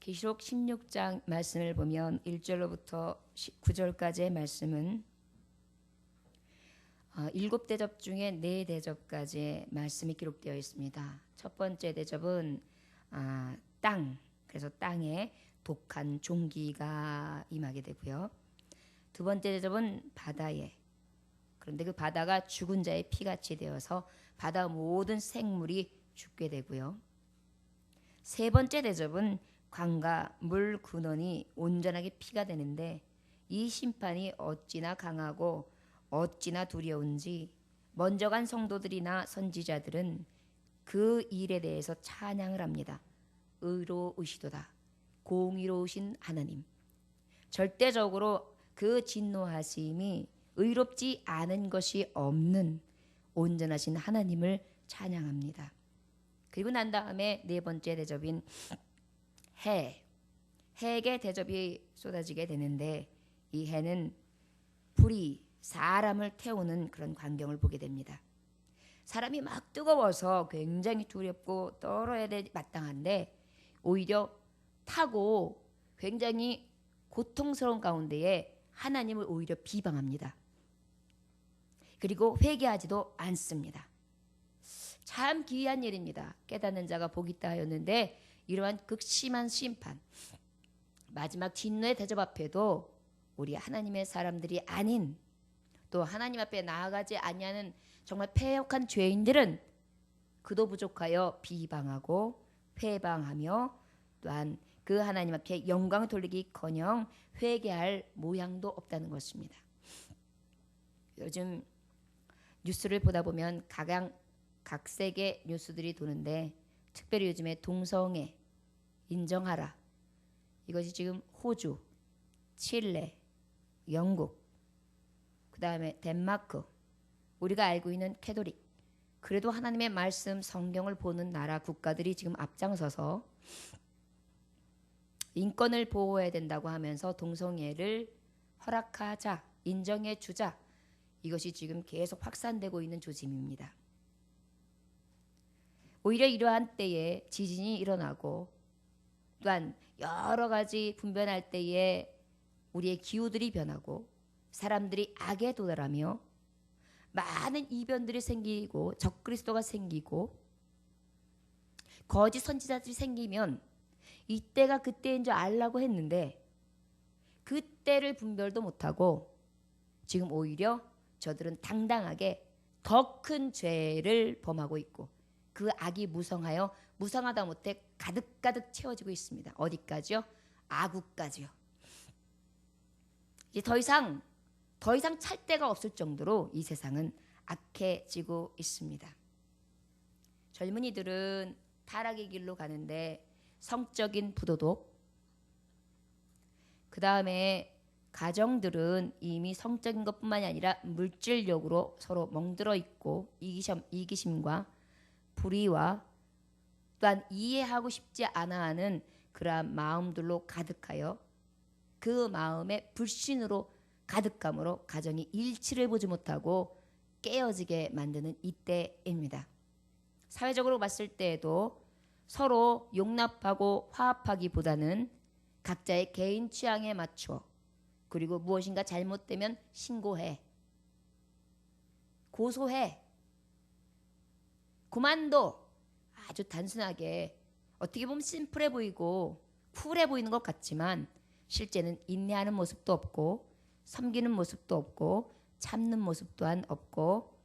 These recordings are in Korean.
계시록 16장 말씀을 보면 1절로부터 9절까지의 말씀은 7대접 중에 4대접까지의 말씀이 기록되어 있습니다. 첫 번째 대접은 땅, 그래서 땅에 독한 종기가 임하게 되고요. 두 번째 대접은 바다에, 그런데 그 바다가 죽은 자의 피같이 되어서 바다 모든 생물이 죽게 되고요. 세 번째 대접은 강과 물 근원이 온전하게 피가 되는데 이 심판이 어찌나 강하고 어찌나 두려운지 먼저 간 성도들이나 선지자들은 그 일에 대해서 찬양을 합니다. 의로우시도다. 공의로우신 하나님. 절대적으로 그 진노하심이 의롭지 않은 것이 없는 온전하신 하나님을 찬양합니다. 그리고 난 다음에 네 번째 대접인 해에게 대접이 쏟아지게 되는데 이 해는 불이 사람을 태우는 그런 광경을 보게 됩니다. 사람이 막 뜨거워서 굉장히 두렵고 떨어야 될 마땅한데 오히려 타고 굉장히 고통스러운 가운데에 하나님을 오히려 비방합니다. 그리고 회개하지도 않습니다. 참 기이한 일입니다. 깨닫는 자가 복이 있다 하였는데 이러한 극심한 심판, 마지막 진노의 대접 앞에도 우리 하나님의 사람들이 아닌 또 하나님 앞에 나아가지 아니하는 정말 패역한 죄인들은 그도 부족하여 비방하고 회방하며 또한 그 하나님 앞에 영광을 돌리기커녕 회개할 모양도 없다는 것입니다. 요즘 뉴스를 보다 보면 각색의 뉴스들이 도는데 특별히 요즘에 동성애 인정하라, 이것이 지금 호주, 칠레, 영국, 그 다음에 덴마크, 우리가 알고 있는 캐톨릭, 그래도 하나님의 말씀 성경을 보는 나라 국가들이 지금 앞장서서 인권을 보호해야 된다고 하면서 동성애를 허락하자, 인정해 주자, 이것이 지금 계속 확산되고 있는 조짐입니다. 오히려 이러한 때에 지진이 일어나고 또한 여러 가지 분변할 때에 우리의 기후들이 변하고 사람들이 악에 도달하며 많은 이변들이 생기고 적그리스도가 생기고 거짓 선지자들이 생기면 이때가 그때인 줄 알라고 했는데 그때를 분별도 못하고 지금 오히려 저들은 당당하게 더 큰 죄를 범하고 있고 그 악이 무성하다 못해 가득가득 채워지고 있습니다. 어디까지요? 아구까지요. 이제 더 이상 찰 데가 없을 정도로 이 세상은 악해지고 있습니다. 젊은이들은 타락의 길로 가는데 성적인 부도덕, 그 다음에 가정들은 이미 성적인 것뿐만이 아니라 물질력으로 서로 멍들어 있고 이기심과 불의와 또한 이해하고 싶지 않아 하는 그러한 마음들로 가득하여 그 마음에 불신으로 가득함으로 가정이 일치를 보지 못하고 깨어지게 만드는 이때입니다. 사회적으로 봤을 때에도 서로 용납하고 화합하기보다는 각자의 개인 취향에 맞춰 그리고 무엇인가 잘못되면 신고해, 고소해, 그만둬. 아주 단순하게 어떻게 보면 심플해 보이고 쿨해 보이는 것 같지만 실제는 인내하는 모습도 없고 섬기는 모습도 없고 참는 모습 또한 없고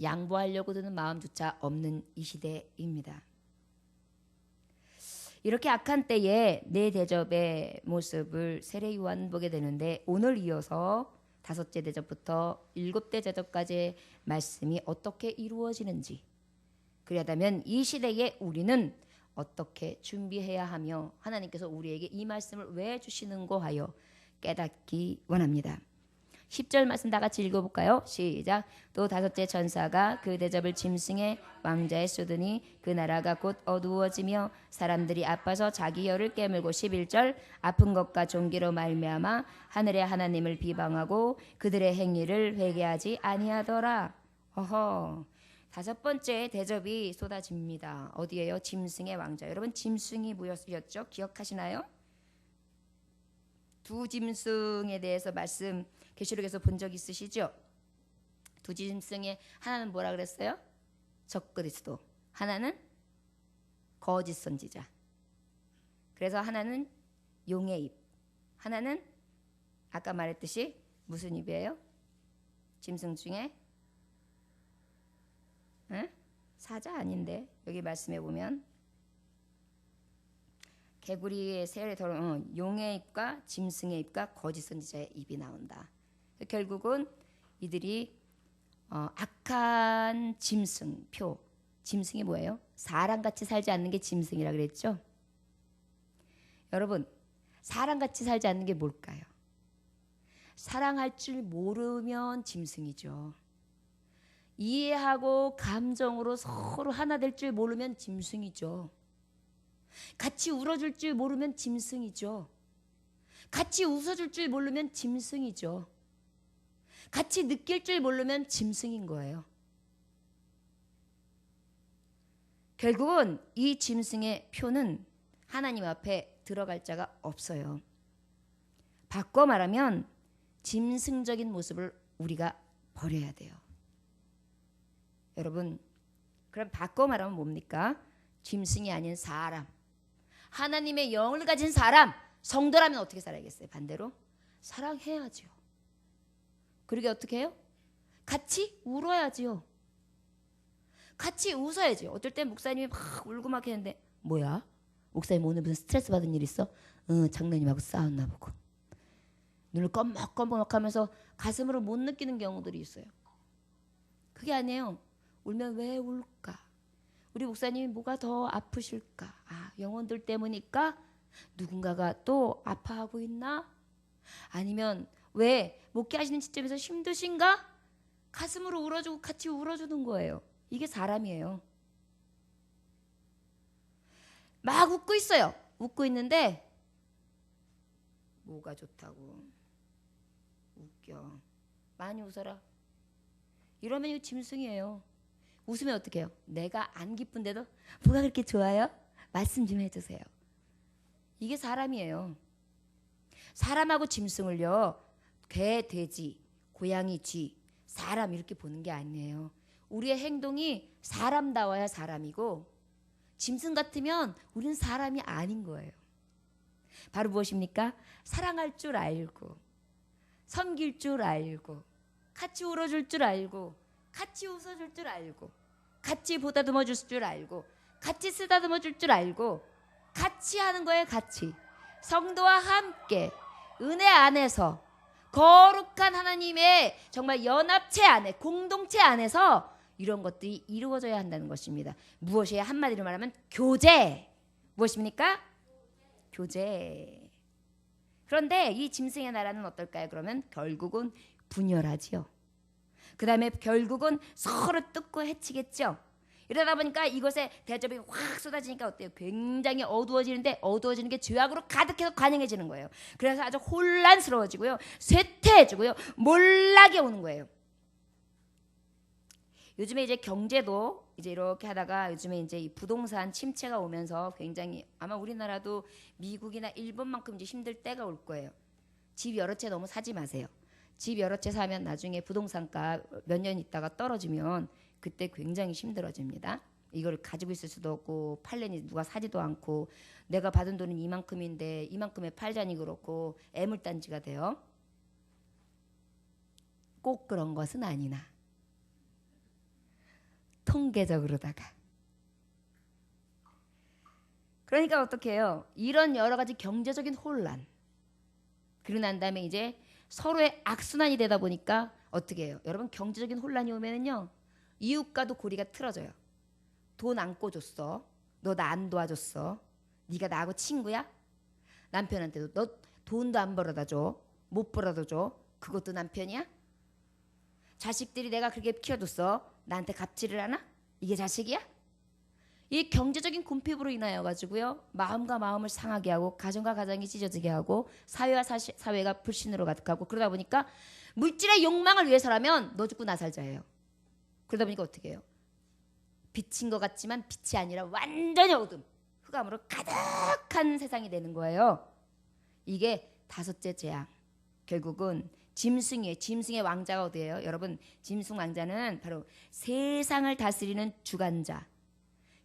양보하려고 드는 마음조차 없는 이 시대입니다. 이렇게 악한 때에 내 대접의 모습을 세례 요한 보게 되는데 오늘 이어서 5째 대접부터 7대 대접까지의 말씀이 어떻게 이루어지는지, 그러려면 이 시대에 우리는 어떻게 준비해야 하며 하나님께서 우리에게 이 말씀을 왜 주시는고 하여 깨닫기 원합니다. 10절 말씀 다 같이 읽어볼까요? 시작. 또 5째 천사가 그 대접을 짐승의 왕자에 쏟으니 그 나라가 곧 어두워지며 사람들이 아파서 자기 혀를 깨물고 11절 아픈 것과 종기로 말미암아 하늘의 하나님을 비방하고 그들의 행위를 회개하지 아니하더라. 다섯 번째 대접이 쏟아집니다. 어디예요? 짐승의 왕자. 여러분 짐승이 무엇이었죠? 기억하시나요? 두 짐승에 대해서 말씀 계시록에서 본 적 있으시죠? 두 짐승의 하나는 뭐라 그랬어요? 적그리스도, 하나는 거짓 선지자. 그래서 하나는 용의 입, 하나는 아까 말했듯이 무슨 입이에요? 짐승 중에 사자 아닌데 여기 말씀해 보면 개구리의 세열에 더러운 용의 입과 짐승의 입과 거짓 선지자의 입이 나온다. 결국은 이들이 악한 짐승 표. 짐승이 뭐예요? 사람같이 살지 않는 게 짐승이라 그랬죠. 여러분 사람같이 살지 않는 게 뭘까요? 사랑할 줄 모르면 짐승이죠. 이해하고 감정으로 서로 하나 될 줄 모르면 짐승이죠. 같이 울어줄 줄 모르면 짐승이죠. 같이 웃어줄 줄 모르면 짐승이죠. 같이 느낄 줄 모르면 짐승인 거예요. 결국은 이 짐승의 표는 하나님 앞에 들어갈 자가 없어요. 바꿔 말하면 짐승적인 모습을 우리가 버려야 돼요. 여러분, 그럼 바꿔 말하면 뭡니까? 짐승이 아닌 사람, 하나님의 영을 가진 사람, 성도라면 어떻게 살아야겠어요? 반대로 사랑해야죠. 그러게 어떻게 해요? 같이 울어야지요. 같이 웃어야지. 어떨 땐 목사님이 막 울고 막 했는데 뭐야? 목사님 오늘 무슨 스트레스 받은 일 있어? 장로님하고 싸웠나 보고. 눈을 껌먹껌먹 하면서 가슴으로 못 느끼는 경우들이 있어요. 그게 아니에요. 울면 왜 울까? 우리 목사님이 뭐가 더 아프실까? 영혼들 때문일까? 누군가가 또 아파하고 있나? 아니면 왜 목회하시는 시점에서 힘드신가? 가슴으로 울어주고 같이 울어주는 거예요. 이게 사람이에요. 막 웃고 있어요. 웃고 있는데 뭐가 좋다고 웃겨. 많이 웃어라. 이러면 이거 짐승이에요. 웃으면 어떻게 해요? 내가 안 기쁜데도 뭐가 그렇게 좋아요? 말씀 좀 해주세요. 이게 사람이에요. 사람하고 짐승을요, 개, 돼지, 고양이, 쥐, 사람 이렇게 보는 게 아니에요. 우리의 행동이 사람다워야 사람이고 짐승 같으면 우리는 사람이 아닌 거예요. 바로 무엇입니까? 사랑할 줄 알고, 섬길 줄 알고, 같이 울어줄 줄 알고, 같이 웃어줄 줄 알고, 같이 보다듬어 줄 줄 알고, 같이 쓰다듬어 줄 줄 알고, 같이 하는 거예요. 같이 성도와 함께 은혜 안에서 거룩한 하나님의 정말 연합체 안에, 공동체 안에서 이런 것들이 이루어져야 한다는 것입니다. 무엇이에요? 한마디로 말하면 교제. 무엇입니까? 교제. 그런데 이 짐승의 나라는 어떨까요? 그러면 결국은 분열하지요. 그 다음에 결국은 서로 뜯고 해치겠죠. 이러다 보니까 이것에 대접이 확 쏟아지니까 어때요? 굉장히 어두워지는데 어두워지는 게 죄악으로 가득해서 관영해지는 거예요. 그래서 아주 혼란스러워지고요. 쇠퇴해지고요. 몰락이 오는 거예요. 요즘에 이제 경제도 이제 이렇게 하다가 요즘에 이제 이 부동산 침체가 오면서 굉장히 아마 우리나라도 미국이나 일본만큼 이제 힘들 때가 올 거예요. 집 여러 채 너무 사지 마세요. 집 여러 채 사면 나중에 부동산가 몇 년 있다가 떨어지면 그때 굉장히 힘들어집니다. 이걸 가지고 있을 수도 없고 팔려니 누가 사지도 않고 내가 받은 돈은 이만큼인데 이만큼에 팔자니 그렇고 애물단지가 돼요. 꼭 그런 것은 아니나 통계적으로다가. 그러니까 어떻게 해요? 이런 여러 가지 경제적인 혼란. 그러고 난 다음에 이제 서로의 악순환이 되다 보니까 어떻게 해요? 여러분 경제적인 혼란이 오면은요. 이웃과도 고리가 틀어져요. 돈 안 꿔줬어. 너 나 안 도와줬어. 네가 나하고 친구야? 남편한테도 너 돈도 안 벌어다 줘. 못 벌어다 줘. 그것도 남편이야? 자식들이 내가 그렇게 키워줬어. 나한테 갑질을 하나? 이게 자식이야? 이 경제적인 궁핍으로 인하여 가지고요. 마음과 마음을 상하게 하고 가정과 가정이 찢어지게 하고 사회와 사회가 불신으로 가득하고 그러다 보니까 물질의 욕망을 위해서라면 너 죽고 나 살자예요. 그러다 보니까 어떻게 해요? 빛인 것 같지만 빛이 아니라 완전히 어둠, 흑암으로 가득한 세상이 되는 거예요. 이게 다섯째 재앙. 결국은 짐승이에요. 짐승의 왕자가 어디예요? 여러분, 짐승 왕자는 바로 세상을 다스리는 주관자.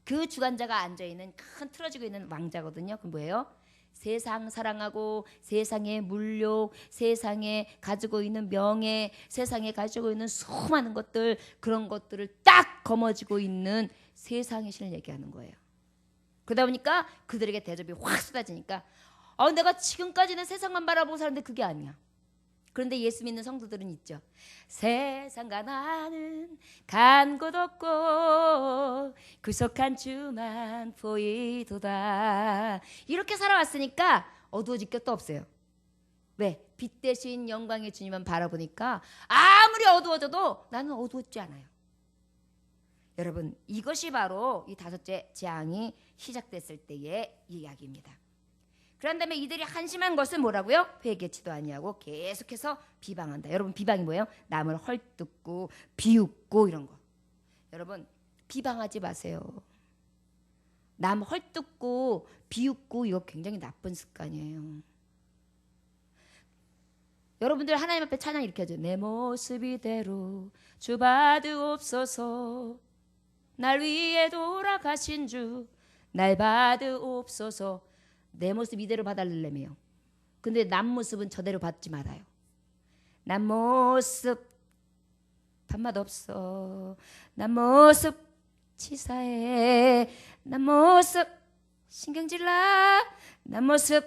그 주관자가 앉아있는 큰 틀어지고 있는 왕자거든요. 그건 뭐예요? 세상 사랑하고 세상의 물욕, 세상에 가지고 있는 명예, 세상에 가지고 있는 수많은 것들, 그런 것들을 딱 거머쥐고 있는 세상의 신을 얘기하는 거예요. 그러다 보니까 그들에게 대접이 확 쏟아지니까 내가 지금까지는 세상만 바라보고 살았는데 그게 아니야. 그런데 예수 믿는 성도들은 있죠. 세상과 나는 간 곳 없고 구속한 주만 보이도다. 이렇게 살아왔으니까 어두워질 것도 없어요. 왜? 빛 대신 영광의 주님만 바라보니까 아무리 어두워져도 나는 어두웠지 않아요. 여러분, 이것이 바로 이 다섯째 재앙이 시작됐을 때의 이야기입니다. 그런 다음에 이들이 한심한 것은 뭐라고요? 회개치도 아니하고 계속해서 비방한다. 여러분, 비방이 뭐예요? 남을 헐뜯고 비웃고 이런 거. 여러분, 비방하지 마세요. 남 헐뜯고 비웃고 이거 굉장히 나쁜 습관이에요. 여러분들 하나님 앞에 찬양 이렇게 하죠. 내 모습 이대로 주 받으옵소서. 날 위해 돌아가신 주 날 받으옵소서. 내 모습 이대로 봐달래매요. 근데 남 모습은 저대로 받지 말아요. 남 모습 밥맛 없어. 남 모습 치사해. 남 모습 신경질나. 남 모습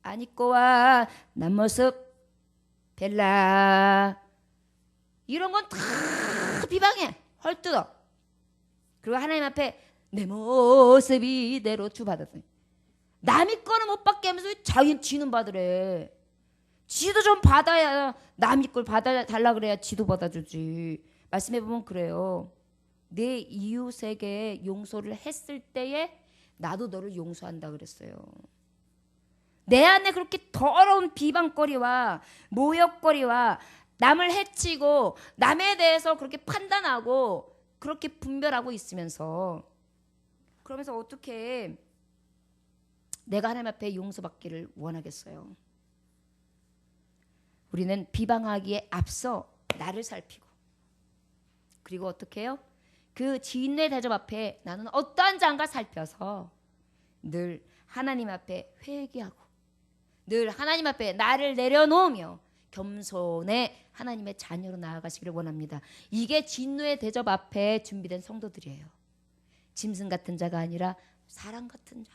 안 입고 와. 남 모습 벨라. 이런 건 다 비방해. 헐뜯어. 그리고 하나님 앞에 내 모습 이대로 주 받았어요. 남의 거는 못 받게 하면서 자기는 지는 받으래. 지도 좀 받아야 남의 걸 받아달라 그래야 지도 받아주지. 말씀해보면 그래요. 내 이웃에게 용서를 했을 때에 나도 너를 용서한다 그랬어요. 내 안에 그렇게 더러운 비방거리와 모욕거리와 남을 해치고 남에 대해서 그렇게 판단하고 그렇게 분별하고 있으면서 그러면서 어떻게 내가 하나님 앞에 용서받기를 원하겠어요. 우리는 비방하기에 앞서 나를 살피고 그리고 어떻게 해요? 그 지인의 대접 앞에 나는 어떠한 자인가 살펴서 늘 하나님 앞에 회개하고 늘 하나님 앞에 나를 내려놓으며 겸손의 하나님의 자녀로 나아가시기를 원합니다. 이게 진노의 대접 앞에 준비된 성도들이에요. 짐승 같은 자가 아니라 사람 같은 자.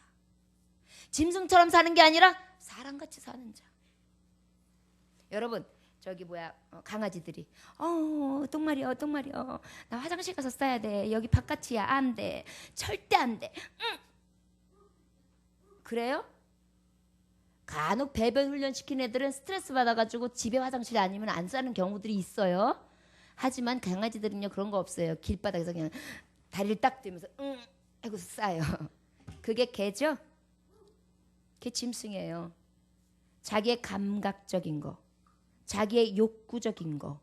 짐승처럼 사는 게 아니라 사람같이 사는 자. 여러분, 저기 강아지들이 똥마려 나 화장실 가서 싸야 돼. 여기 바깥이야. 안 돼. 절대 안 돼. 그래요? 간혹 배변 훈련 시킨 애들은 스트레스 받아가지고 집에 화장실 아니면 안 싸는 경우들이 있어요. 하지만 강아지들은요 그런 거 없어요. 길바닥에서 그냥 다리를 딱 들면서 하고 싸요. 그게 개죠? 그게 짐승이에요. 자기의 감각적인 거, 자기의 욕구적인 거,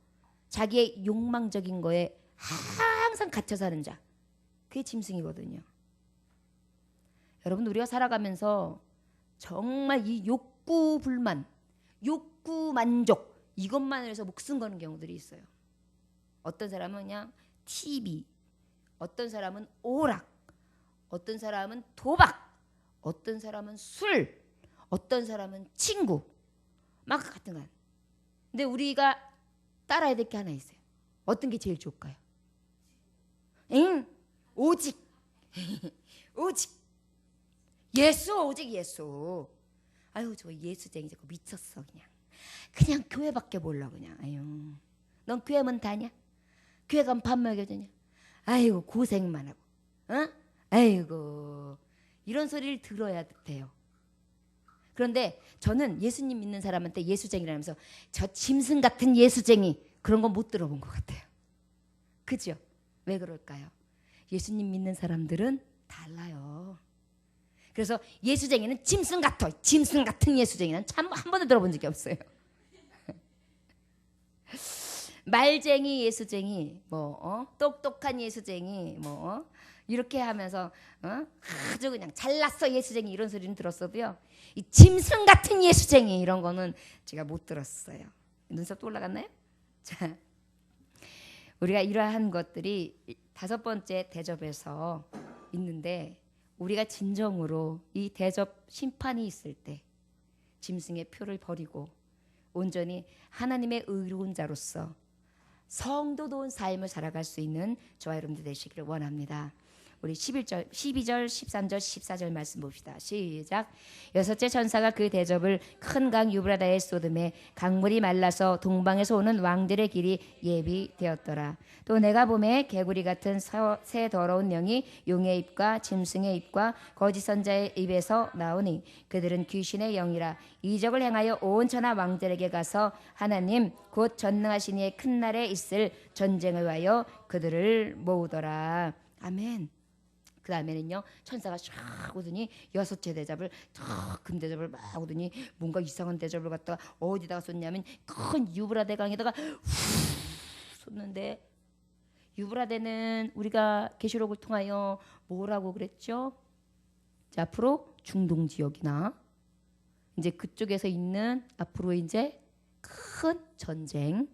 자기의 욕망적인 거에 항상 갇혀 사는 자. 그게 짐승이거든요. 여러분, 우리가 살아가면서 정말 이 욕구 불만, 욕구 만족 이것만 해서 목숨 거는 경우들이 있어요. 어떤 사람은 그냥 TV, 어떤 사람은 오락, 어떤 사람은 도박, 어떤 사람은 술, 어떤 사람은 친구, 막 같은 간. 근데 우리가 따라야 될 게 하나 있어요. 어떤 게 제일 좋을까요? 오직 오직 예수, 오직 예수. 아유, 저 예수쟁이 저거 미쳤어. 그냥 교회밖에 몰라. 그냥 아유, 넌 교회만 다냐? 교회 가면 밥 먹여주냐? 아이고, 고생만 하고, 아이고, 이런 소리를 들어야 돼요. 그런데 저는 예수님 믿는 사람한테 예수쟁이라면서 저 짐승 같은 예수쟁이 그런 거 못 들어본 것 같아요. 그죠? 왜 그럴까요? 예수님 믿는 사람들은 달라요. 그래서 예수쟁이는 짐승 같아. 짐승 같은 예수쟁이는 참 한 번도 들어본 적이 없어요. 말쟁이 예수쟁이, 똑똑한 예수쟁이, 이렇게 하면서 아주 그냥 잘났어 예수쟁이 이런 소리는 들었어도요. 이 짐승 같은 예수쟁이 이런 거는 제가 못 들었어요. 눈썹 또 올라갔나요? 자, 우리가 이러한 것들이 5번째 대접에서 있는데 우리가 진정으로 이 대접 심판이 있을 때 짐승의 표를 버리고 온전히 하나님의 의로운 자로서 성도다운 삶을 살아갈 수 있는 저와 여러분들 되시기를 원합니다. 우리 11절, 12절, 13절, 14절 말씀 봅시다. 시작. 여섯째 천사가 그 대접을 큰 강 유브라다에 쏟음에 강물이 말라서 동방에서 오는 왕들의 길이 예비되었더라. 또 내가 보매 개구리 같은 새 더러운 영이 용의 입과 짐승의 입과 거짓 선자의 입에서 나오니 그들은 귀신의 영이라 이적을 행하여 온 천하 왕들에게 가서 하나님 곧 전능하신 이의 큰 날에 있을 전쟁을 위하여 그들을 모으더라. 아멘. 그 다음에는요 천사가 쫙 오더니 여섯째 대접을 탁 금대접을 막 오더니 뭔가 이상한 대접을 갖다가 어디다가 쏟냐면 큰 유브라데 강에다가 후 쏟는데 유브라데는 우리가 계시록을 통하여 뭐라고 그랬죠? 자, 앞으로 중동 지역이나 이제 그쪽에서 있는 앞으로 이제 큰 전쟁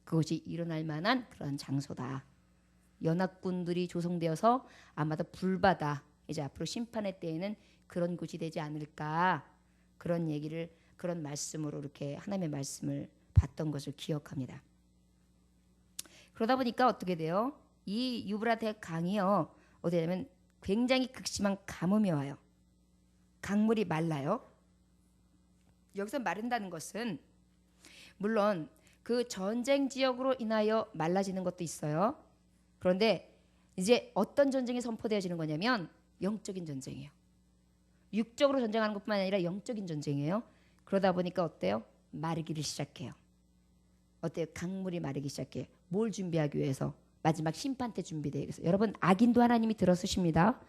그것이 일어날 만한 그런 장소다. 연합군들이 조성되어서 아마도 불바다 이제 앞으로 심판의 때에는 그런 곳이 되지 않을까 그런 얘기를 그런 말씀으로 이렇게 하나님의 말씀을 봤던 것을 기억합니다. 그러다 보니까 어떻게 돼요? 이 유브라데 강이요 어디 되면 굉장히 극심한 가뭄이 와요. 강물이 말라요. 여기서 마른다는 것은 물론 그 전쟁 지역으로 인하여 말라지는 것도 있어요. 그런데 이제 어떤 전쟁이 선포되어지는 거냐면 영적인 전쟁이에요. 육적으로 전쟁하는 것뿐만 아니라 영적인 전쟁이에요. 그러다 보니까 어때요? 마르기를 시작해요. 어때요? 강물이 마르기 시작해요. 뭘 준비하기 위해서? 마지막 심판 때 준비되기 위해서. 여러분 악인도 하나님이 들어쓰십니다.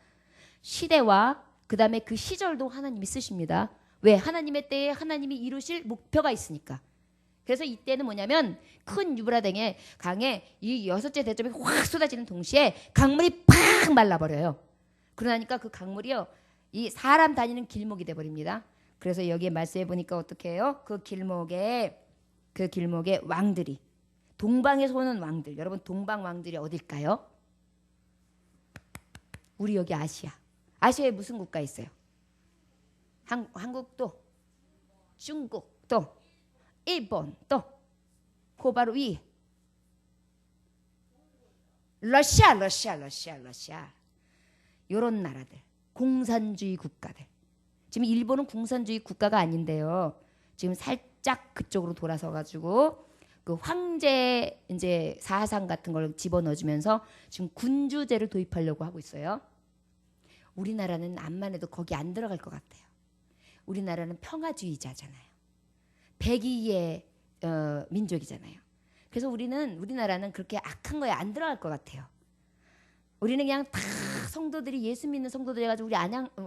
시대와 그 다음에 그 시절도 하나님이 쓰십니다. 왜? 하나님의 때에 하나님이 이루실 목표가 있으니까. 그래서 이때는 뭐냐면 큰 유브라데 강에 이 여섯째 대접이 확 쏟아지는 동시에 강물이 팍 말라버려요. 그러니까 그 강물이요 이 사람 다니는 길목이 돼버립니다. 그래서 여기에 말씀해 보니까 어떻게 해요? 그 길목에 왕들이 동방에서 오는 왕들 여러분 동방 왕들이 어딜까요? 우리 여기 아시아에 무슨 국가 있어요? 한국도 중국도 일본 또 그 바로 위 러시아 요런 나라들 공산주의 국가들 지금 일본은 공산주의 국가가 아닌데요 지금 살짝 그쪽으로 돌아서 가지고 그 황제 이제 사상 같은 걸 집어넣어주면서 지금 군주제를 도입하려고 하고 있어요. 우리나라는 암만 해도 거기 안 들어갈 것 같아요. 우리나라는 평화주의자잖아요. 백의의 민족이잖아요. 그래서 우리나라는 그렇게 악한 거에 안 들어갈 것 같아요. 우리는 그냥 다 성도들이 예수 믿는 성도들 해가지고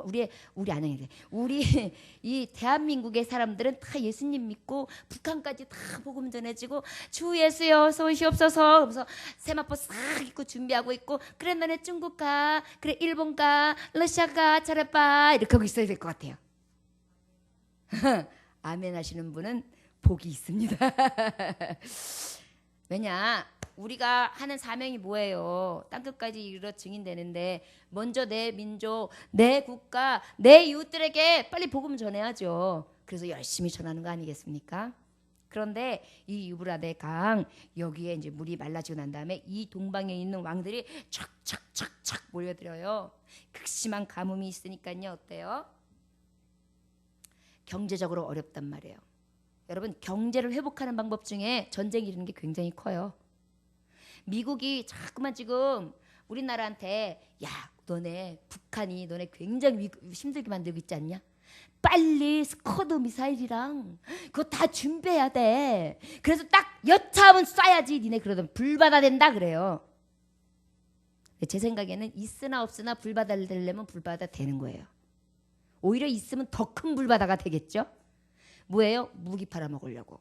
우리 이 대한민국의 사람들은 다 예수님 믿고 북한까지 다 복음 전해지고 주 예수여 어서 오시옵소서 그래서 세마포 싹 입고 준비하고 있고 그래 너네 중국 가 그래 일본 가 러시아 가 잘해봐 이렇게 하고 있어야 될 것 같아요. 아멘 하시는 분은 복이 있습니다. 왜냐 우리가 하는 사명이 뭐예요? 땅끝까지 이르러 증인되는데 먼저 내 민족, 내 국가, 내 이웃들에게 빨리 복음 전해야죠. 그래서 열심히 전하는 거 아니겠습니까? 그런데 이 유브라데 강 여기에 이제 물이 말라지고 난 다음에 이 동방에 있는 왕들이 촥촥촥촥 몰려들어요. 극심한 가뭄이 있으니까요. 어때요? 경제적으로 어렵단 말이에요. 여러분 경제를 회복하는 방법 중에 전쟁이 이르는 게 굉장히 커요. 미국이 자꾸만 지금 우리나라한테 야 너네 북한이 너네 굉장히 힘들게 만들고 있지 않냐? 빨리 스커드 미사일이랑 그거 다 준비해야 돼. 그래서 딱 여차하면 쏴야지. 니네 그러다 불바다 된다 그래요. 제 생각에는 있으나 없으나 불바다를 되려면 불바다 되는 거예요. 오히려 있으면 더 큰 불바다가 되겠죠. 뭐예요? 무기 팔아먹으려고.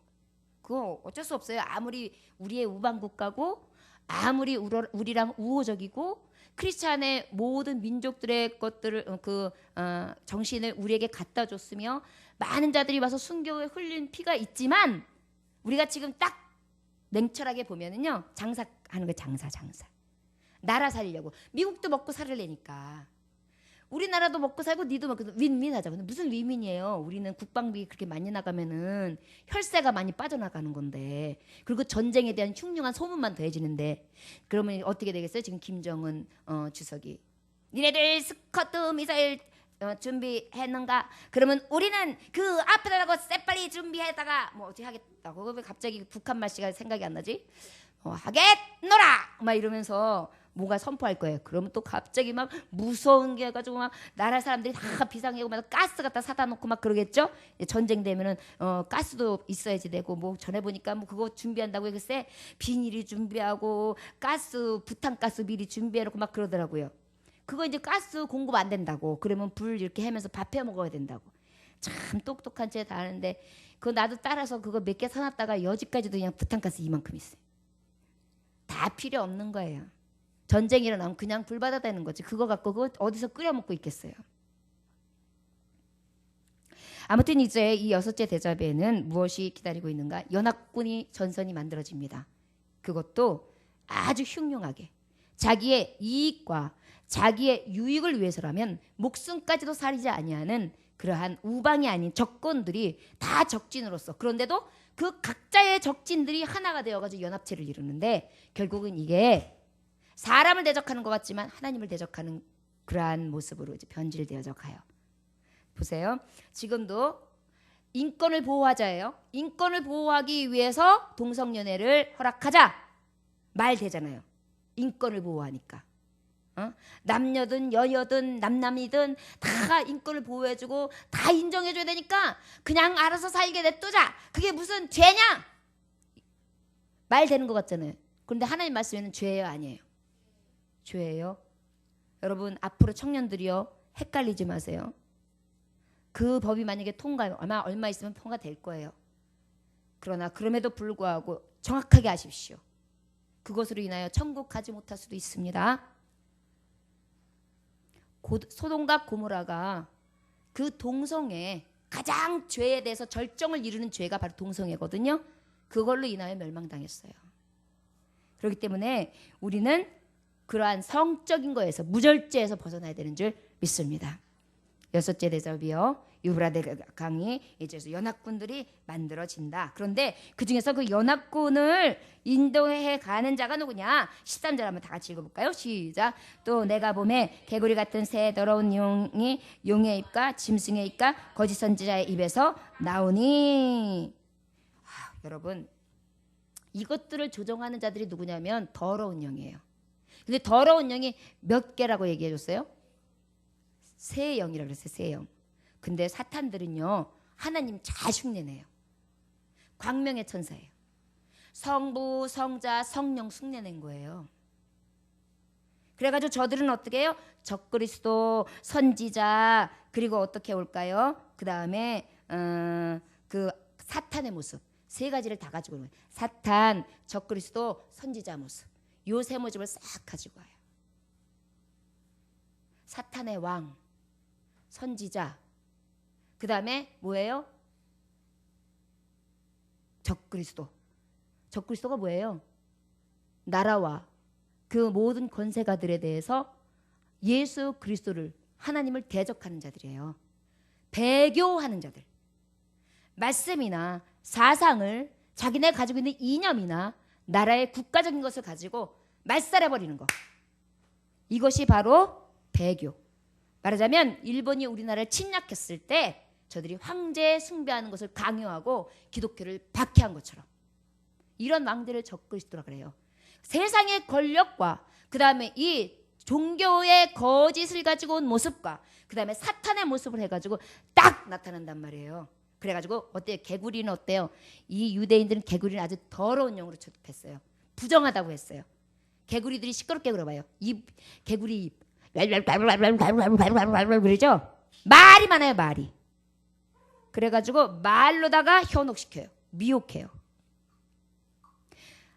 그거 어쩔 수 없어요. 아무리 우리의 우방국가고 아무리 우리랑 우호적이고 크리스찬의 모든 민족들의 것들을 정신을 우리에게 갖다 줬으며 많은 자들이 와서 순교에 흘린 피가 있지만 우리가 지금 딱 냉철하게 보면은요 장사하는 거 장사 나라 살려고 미국도 먹고 살려니까 우리나라도 먹고 살고 니도 먹고 윈윈하자. 근데 무슨 윈윈이에요? 우리는 국방비 그렇게 많이 나가면은 혈세가 많이 빠져나가는 건데 그리고 전쟁에 대한 흉흉한 소문만 더해지는데 그러면 어떻게 되겠어요? 지금 김정은 주석이 니네들 스커트 미사일 준비했는가? 그러면 우리는 그 앞에다가 쎄빨리 준비했다가 뭐 어떻게 하겠다고 왜 갑자기 북한 말씨가 생각이 안 나지? 하겠노라 막 이러면서 뭐가 선포할 거예요. 그러면 또 갑자기 막 무서운 게 가지고 막 나라 사람들이 다 비상이고 막 가스 갖다 사다 놓고 막 그러겠죠. 전쟁 되면은 가스도 있어야지 되고 뭐 전에 보니까 뭐 그거 준비한다고 글쎄 비닐이 준비하고 가스 부탄가스 미리 준비해 놓고 막 그러더라고요. 그거 이제 가스 공급 안 된다고 그러면 불 이렇게 해면서 밥 해 먹어야 된다고. 참 똑똑한 채 다 하는데 그거 나도 따라서 그거 몇 개 사놨다가 여지까지도 그냥 부탄가스 이만큼 있어요. 다 필요 없는 거예요. 전쟁이 일어나면 그냥 불 받아 대는 거지. 그거 갖고 그거 어디서 끓여 먹고 있겠어요. 아무튼 이제 이 여섯째 대접에는 무엇이 기다리고 있는가? 연합군이 전선이 만들어집니다. 그것도 아주 흉흉하게 자기의 이익과 자기의 유익을 위해서라면 목숨까지도 살이지 아니하는 그러한 우방이 아닌 적군들이 다 적진으로서 그런데도 그 각자의 적진들이 하나가 되어가지고 연합체를 이루는데 결국은 이게 사람을 대적하는 것 같지만 하나님을 대적하는 그러한 모습으로 이제 변질되어져 가요. 보세요. 지금도 인권을 보호하자예요. 인권을 보호하기 위해서 동성연애를 허락하자 말 되잖아요. 인권을 보호하니까. 남녀든 여여든 남남이든 다 인권을 보호해주고 다 인정해줘야 되니까 그냥 알아서 살게 냅두자. 그게 무슨 죄냐? 말 되는 것 같잖아요. 그런데 하나님 말씀에는 죄예요, 아니에요? 죄예요. 여러분 앞으로 청년들이요 헷갈리지 마세요. 그 법이 만약에 아마 얼마 있으면 통과될 거예요. 그러나 그럼에도 불구하고 정확하게 아십시오. 그것으로 인하여 천국 가지 못할 수도 있습니다. 소돔과 고모라가 그 동성애 가장 죄에 대해서 절정을 이루는 죄가 바로 동성애거든요. 그걸로 인하여 멸망당했어요. 그렇기 때문에 우리는 그러한 성적인 거에서 무절제에서 벗어나야 되는 줄 믿습니다. 여섯째 대접이요. 유브라데 강이 이제 연합군들이 만들어진다. 그런데 그 중에서 그 연합군을 인도해 가는 자가 누구냐? 13절 한번 다 같이 읽어볼까요? 시작. 또 내가 봄에 개구리 같은 새 더러운 용이 용의 입과 짐승의 입과 거짓 선지자의 입에서 나오니. 여러분 이것들을 조종하는 자들이 누구냐면 더러운 영이에요. 근데 더러운 영이 몇 개라고 얘기해 줬어요? 세 영이라고 그랬어요. 세 영. 근데 사탄들은요 하나님 잘 흉내내요. 광명의 천사예요. 성부, 성자, 성령 흉내낸 거예요. 그래가지고 저들은 어떻게 해요? 적그리스도, 선지자, 그리고 어떻게 올까요? 그 다음에 그 사탄의 모습 세 가지를 다 가지고 있는 거예요. 사탄, 적그리스도, 선지자 모습 요 세 모습을 싹 가지고 와요. 사탄의 왕, 선지자, 그 다음에 뭐예요? 적그리스도. 적그리스도가 뭐예요? 나라와 그 모든 권세가들에 대해서 예수 그리스도를 하나님을 대적하는 자들이에요. 배교하는 자들. 말씀이나 사상을 자기네 가지고 있는 이념이나 나라의 국가적인 것을 가지고 말살해버리는 거. 이것이 바로 배교. 말하자면 일본이 우리나라를 침략했을 때 저들이 황제 숭배하는 것을 강요하고 기독교를 박해한 것처럼 이런 왕들을 적그리스도라 그래요. 세상의 권력과 그 다음에 이 종교의 거짓을 가지고 온 모습과 그 다음에 사탄의 모습을 해가지고 딱 나타난단 말이에요. 그래가지고 어때요? 개구리는 어때요? 이 유대인들은 개구리는 아주 더러운 영으로 취급했어요. 부정하다고 했어요. 개구리들이 시끄럽게 그러봐요. 입 개구리 입 그러죠? 말이 많아요. 말이. 그래가지고 말로다가 현혹시켜요. 미혹해요.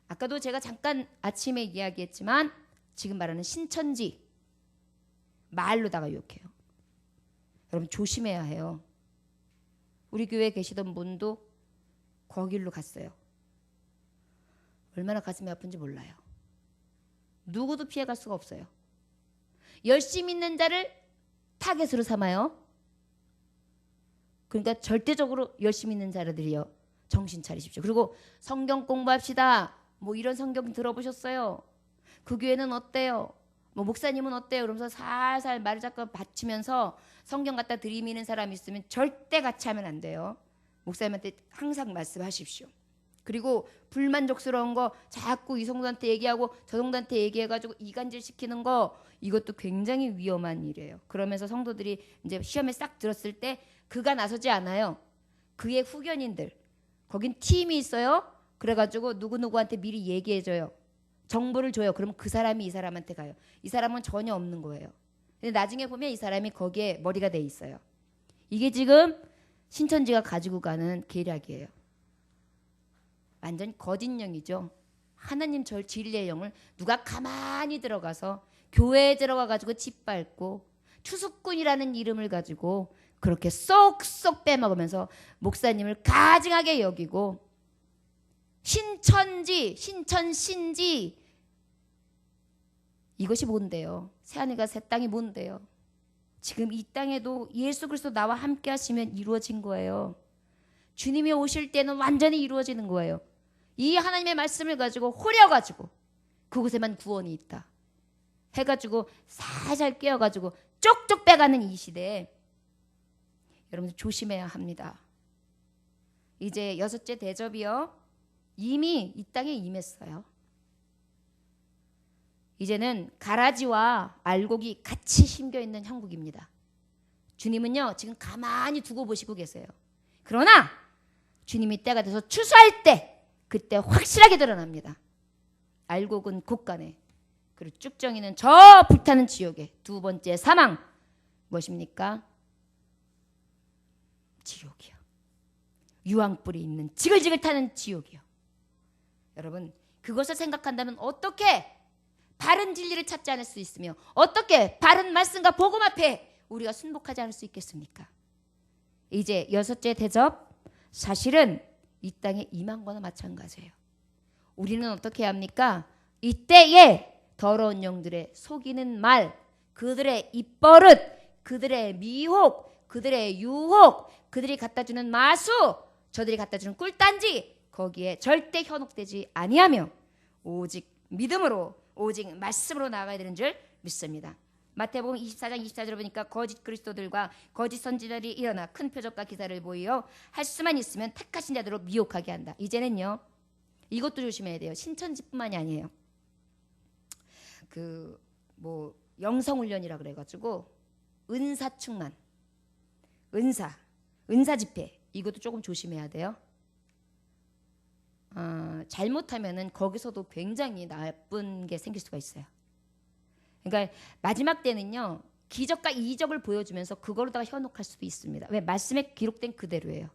아까도 제가 잠깐 아침에 이야기했지만 지금 말하는 신천지 말로다가 유혹해요. 여러분 조심해야 해요. 우리 교회에 계시던 분도 거길로 갔어요. 얼마나 가슴이 아픈지 몰라요. 누구도 피해갈 수가 없어요. 열심히 있는 자를 타겟으로 삼아요. 그러니까 절대적으로 열심히 있는 자들이요. 정신 차리십시오. 그리고 성경 공부합시다. 뭐 이런 성경 들어보셨어요? 그 교회는 어때요? 뭐 목사님은 어때요? 그러면서 살살 말을 자꾸 받치면서 성경 갖다 들이미는 사람이 있으면 절대 같이 하면 안 돼요. 목사님한테 항상 말씀하십시오. 그리고 불만족스러운 거 자꾸 이 성도한테 얘기하고 저 성도한테 얘기해가지고 이간질 시키는 거 이것도 굉장히 위험한 일이에요. 그러면서 성도들이 이제 시험에 싹 들었을 때 그가 나서지 않아요. 그의 후견인들 거긴 팀이 있어요. 그래가지고 누구누구한테 미리 얘기해줘요. 정보를 줘요. 그러면 그 사람이 이 사람한테 가요. 이 사람은 전혀 없는 거예요. 근데 나중에 보면 이 사람이 거기에 머리가 돼 있어요. 이게 지금 신천지가 가지고 가는 계략이에요. 완전 거짓 영이죠. 하나님 진리의 영을 누가 가만히 들어가서 교회에 들어가 가지고 짓밟고 추수꾼이라는 이름을 가지고 그렇게 쏙쏙 빼먹으면서 목사님을 가증하게 여기고 신천지 이것이 뭔데요? 새하늘과 새 땅이 뭔데요? 지금 이 땅에도 예수 그리스도 나와 함께 하시면 이루어진 거예요. 주님이 오실 때는 완전히 이루어지는 거예요. 이 하나님의 말씀을 가지고 호려가지고 그곳에만 구원이 있다 해가지고 살살 깨어가지고 쪽쪽 빼가는 이 시대에 여러분들 조심해야 합니다. 이제 6째 대접이요. 이미 이 땅에 임했어요. 이제는 가라지와 알곡이 같이 심겨있는 형국입니다. 주님은요 지금 가만히 두고 보시고 계세요. 그러나 주님이 때가 돼서 추수할 때 그때 확실하게 드러납니다. 알곡은 곳간에 그리고 쭉정이는 저 불타는 지옥에 두 번째 사망 무엇입니까? 지옥이요. 유황불이 있는 지글지글 타는 지옥이요. 여러분 그것을 생각한다면 어떻게 바른 진리를 찾지 않을 수 있으며 어떻게 바른 말씀과 복음 앞에 우리가 순복하지 않을 수 있겠습니까? 이제 6째 대접 사실은 이 땅에 임한 거나 마찬가지예요. 우리는 어떻게 합니까? 이때에 더러운 영들의 속이는 말, 그들의 입버릇, 그들의 미혹, 그들의 유혹, 그들이 갖다주는 마수, 저들이 갖다주는 꿀단지 거기에 절대 현혹되지 아니하며 오직 믿음으로 오직 말씀으로 나아가야 되는 줄 믿습니다. 마태복음 24장 24절을 보니까 거짓 그리스도들과 거짓 선지자들이 일어나 큰 표적과 기사를 보이어 할 수만 있으면 택하신 자들로 미혹하게 한다. 이제는요 이것도 조심해야 돼요. 신천지뿐만이 아니에요. 그 뭐 영성훈련이라 그래가지고 은사 충만, 은사 집회 이것도 조금 조심해야 돼요. 잘못하면은 거기서도 굉장히 나쁜 게 생길 수가 있어요. 그러니까 마지막 때는요 기적과 이적을 보여주면서 그걸로다가 현혹할 수도 있습니다. 왜? 말씀에 기록된 그대로예요.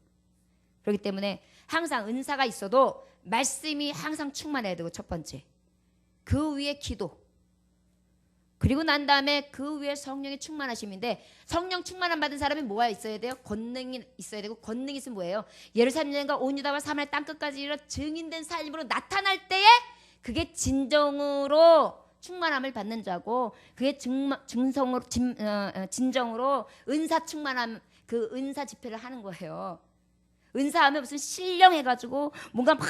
그렇기 때문에 항상 은사가 있어도 말씀이 항상 충만해야 되고 첫 번째 그 위에 기도 그리고 난 다음에 그 위에 성령의 충만하심인데 성령 충만함 받은 사람이 뭐가 있어야 돼요? 권능이 있어야 되고 권능이 있으면 뭐예요? 예루살렘 여인과 온 유다와 사마리아 땅끝까지 이르러 증인된 삶으로 나타날 때에 그게 진정으로 충만함을 받는 자고 그게 진정으로 은사 충만함 그 은사 집회를 하는 거예요. 은사하면 무슨 신령해가지고 뭔가 막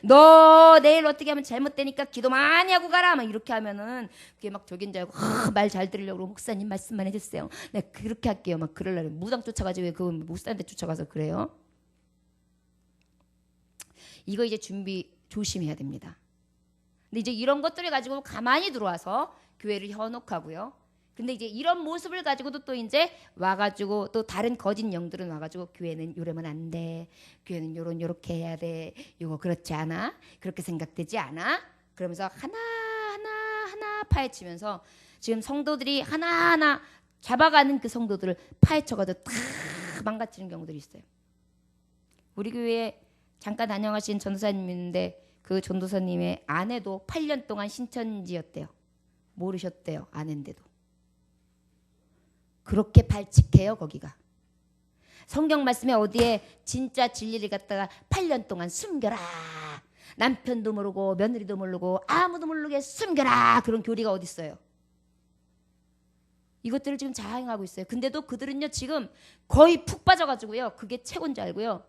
너 내일 어떻게 하면 잘못되니까 기도 많이 하고 가라 막 이렇게 하면은 그게 막 저긴 줄 알고 말 잘 들으려고 목사님 말씀만 해주세요. 내가 그렇게 할게요. 막 그러려고 무당 쫓아가지고 그 목사한테 쫓아가서 그래요. 이거 이제 준비 조심해야 됩니다. 근데 이제 이런 것들을 가지고 가만히 들어와서 교회를 현혹하고요. 근데 이제 이런 모습을 가지고도 또 이제 와가지고 또 다른 거짓 영들은 와가지고 교회는 이러면 안 돼. 교회는 요렇게 해야 돼. 이거 그렇지 않아? 그렇게 생각되지 않아? 그러면서 하나 파헤치면서 지금 성도들이 하나하나 잡아가는 그 성도들을 파헤쳐가지고 다 망가뜨리는 경우들이 있어요. 우리 교회에 잠깐 다녀가신 전도사님이 있는데 그 전도사님의 아내도 8년 동안 신천지였대요. 모르셨대요. 아는데도. 그렇게 발칙해요 거기가. 성경 말씀에 어디에 진짜 진리를 갖다가 8년 동안 숨겨라. 남편도 모르고 며느리도 모르고 아무도 모르게 숨겨라. 그런 교리가 어디 있어요. 이것들을 지금 자행하고 있어요. 근데도 그들은요 지금 거의 푹 빠져가지고요. 그게 최고인 줄 알고요.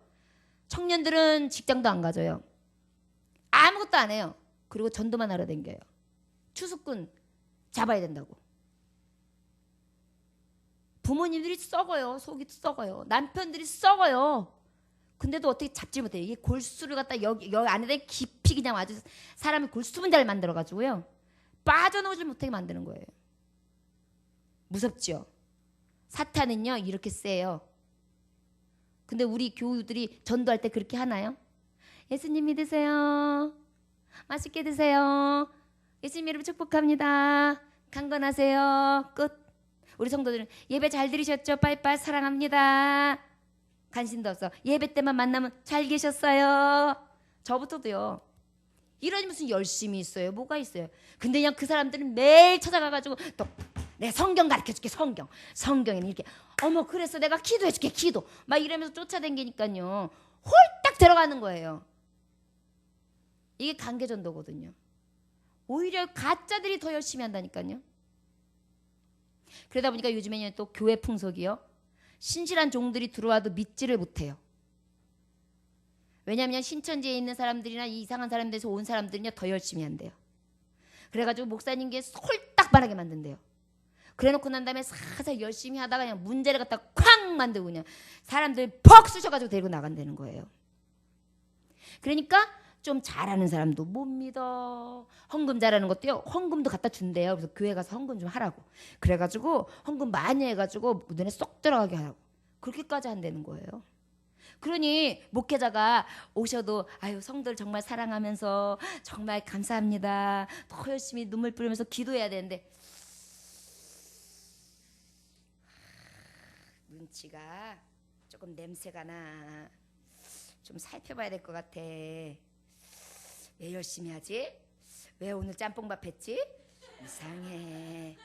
청년들은 직장도 안 가져요. 아무것도 안 해요. 그리고 전도만 하러 댕겨요. 추수꾼 잡아야 된다고. 부모님들이 썩어요. 속이 썩어요. 남편들이 썩어요. 근데도 어떻게 잡지 못해요. 이게 골수를 갖다 여기 안에 깊이 그냥 아주 사람이 골수분자를 만들어가지고요. 빠져나오지 못하게 만드는 거예요. 무섭죠? 사탄은요 이렇게 세요. 근데 우리 교우들이 전도할 때 그렇게 하나요? 예수님 믿으세요. 맛있게 드세요. 예수님 이름 축복합니다. 강건하세요. 끝. 우리 성도들은 예배 잘 들으셨죠? 빠이빠이 사랑합니다. 관심도 없어. 예배 때만 만나면 잘 계셨어요. 저부터도요. 이러니 무슨 열심히 있어요. 뭐가 있어요. 근데 그냥 그 사람들은 매일 찾아가가지고 또 내 성경 가르쳐줄게. 성경에는 이렇게 어머 그래서 내가 기도해줄게. 기도 막 이러면서 쫓아다니니까요. 홀딱 들어가는 거예요. 이게 관계전도거든요. 오히려 가짜들이 더 열심히 한다니까요. 그러다 보니까 요즘에는 또 교회 풍속이요. 신실한 종들이 들어와도 믿지를 못해요. 왜냐하면 신천지에 있는 사람들이나 이상한 사람들에서 온 사람들은요 더 열심히 한대요. 그래가지고 목사님께 홀딱 반하게 만든대요. 그래놓고 난 다음에 살살 열심히 하다가 그냥 문제를 갖다 쾅 만들고 그냥 사람들 퍽 쑤셔가지고 데리고 나간다는 거예요. 그러니까 좀 잘하는 사람도 못 믿어. 헌금 잘하는 것도요. 헌금도 갖다 준대요. 그래서 교회 가서 헌금 좀 하라고. 그래가지고 헌금 많이 해가지고 눈에 쏙 들어가게 하라고. 그렇게까지 한다는 거예요. 그러니 목회자가 오셔도 아유 성도를 정말 사랑하면서 정말 감사합니다. 더 열심히 눈물 뿌리면서 기도해야 되는데 눈치가 조금 냄새가 나. 좀 살펴봐야 될 것 같아. 왜 열심히 하지? 왜 오늘 짬뽕밥 했지? 이상해.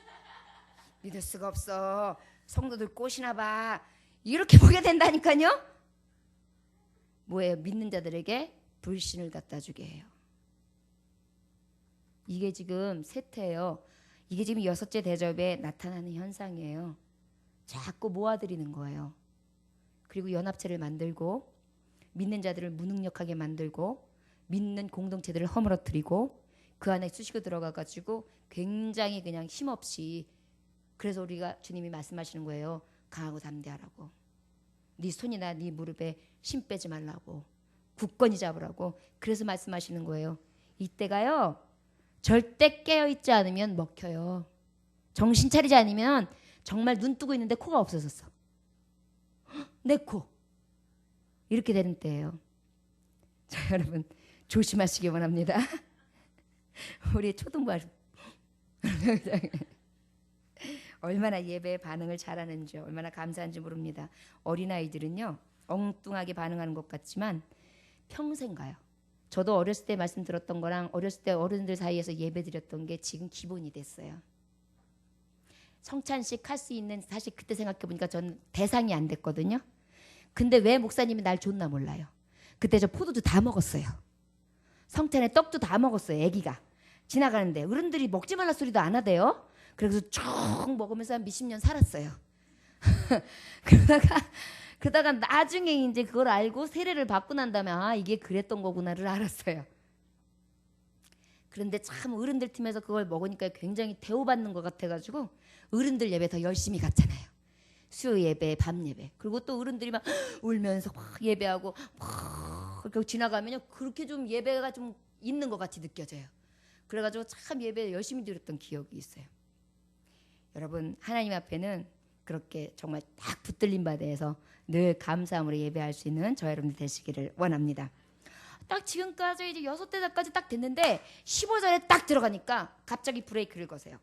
믿을 수가 없어. 성도들 꼬시나 봐. 이렇게 보게 된다니까요. 뭐예요? 믿는 자들에게 불신을 갖다 주게 해요. 이게 지금 세태예요. 이게 지금 6째 대접에 나타나는 현상이에요. 자꾸 모아들이는 거예요. 그리고 연합체를 만들고 믿는 자들을 무능력하게 만들고 믿는 공동체들을 허물어뜨리고 그 안에 쑤시고 들어가가지고 굉장히 그냥 힘없이. 그래서 우리가 주님이 말씀하시는 거예요. 강하고 담대하라고. 네 손이나 네 무릎에 힘 빼지 말라고. 굳건히 잡으라고. 그래서 말씀하시는 거예요. 이때가요. 절대 깨어있지 않으면 먹혀요. 정신 차리지 않으면 정말 눈 뜨고 있는데 코가 없어졌어. 내 코. 이렇게 되는 때예요. 자, 여러분 조심하시기 원합니다. 우리 초등부 얼마나 예배에 반응을 잘하는지 얼마나 감사한지 모릅니다. 어린아이들은요. 엉뚱하게 반응하는 것 같지만 평생 가요. 저도 어렸을 때 말씀 들었던 거랑 어렸을 때 어른들 사이에서 예배 드렸던 게 지금 기본이 됐어요. 성찬식 할 수 있는 사실 그때 생각해보니까 전 대상이 안 됐거든요. 근데 왜 목사님이 날 줬나 몰라요. 그때 저 포도주 다 먹었어요. 성찬에 떡도 다 먹었어요. 아기가 지나가는데 어른들이 먹지 말라 소리도 안 하대요. 그래서 쭉 먹으면서 한 몇십 년 살았어요. 그러다가 나중에 이제 그걸 알고 세례를 받고 난 다음에 아 이게 그랬던 거구나를 알았어요. 그런데 참 어른들 팀에서 그걸 먹으니까 굉장히 대우받는 것 같아가지고 어른들 예배 더 열심히 갔잖아요. 수요 예배, 밤 예배. 그리고 또 어른들이 막 울면서 막 예배하고 막 그렇게 지나가면요 그렇게 좀 예배가 좀 있는 것 같이 느껴져요. 그래가지고 참 예배 열심히 드렸던 기억이 있어요. 여러분 하나님 앞에는 그렇게 정말 딱 붙들린 바대에서 늘 감사함으로 예배할 수 있는 저 여러분들 되시기를 원합니다. 딱 지금까지 이제 6대자까지 딱 됐는데 15절에 딱 들어가니까 갑자기 브레이크를 거세요.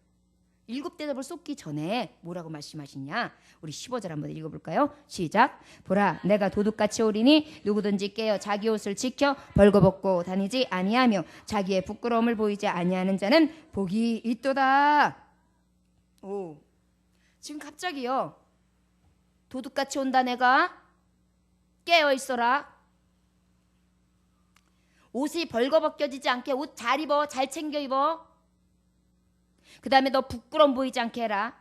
일곱 대접을 쏟기 전에 뭐라고 말씀하시냐? 우리 15절 한번 읽어볼까요? 시작. 보라, 내가 도둑같이 오리니 누구든지 깨어 자기 옷을 지켜 벌거벗고 다니지 아니하며 자기의 부끄러움을 보이지 아니하는 자는 복이 있도다. 오, 지금 갑자기요. 도둑같이 온다 내가. 깨어 있어라. 옷이 벌거벗겨지지 않게 옷 잘 입어. 잘 챙겨 입어. 그 다음에 너 부끄러움 보이지 않게 해라.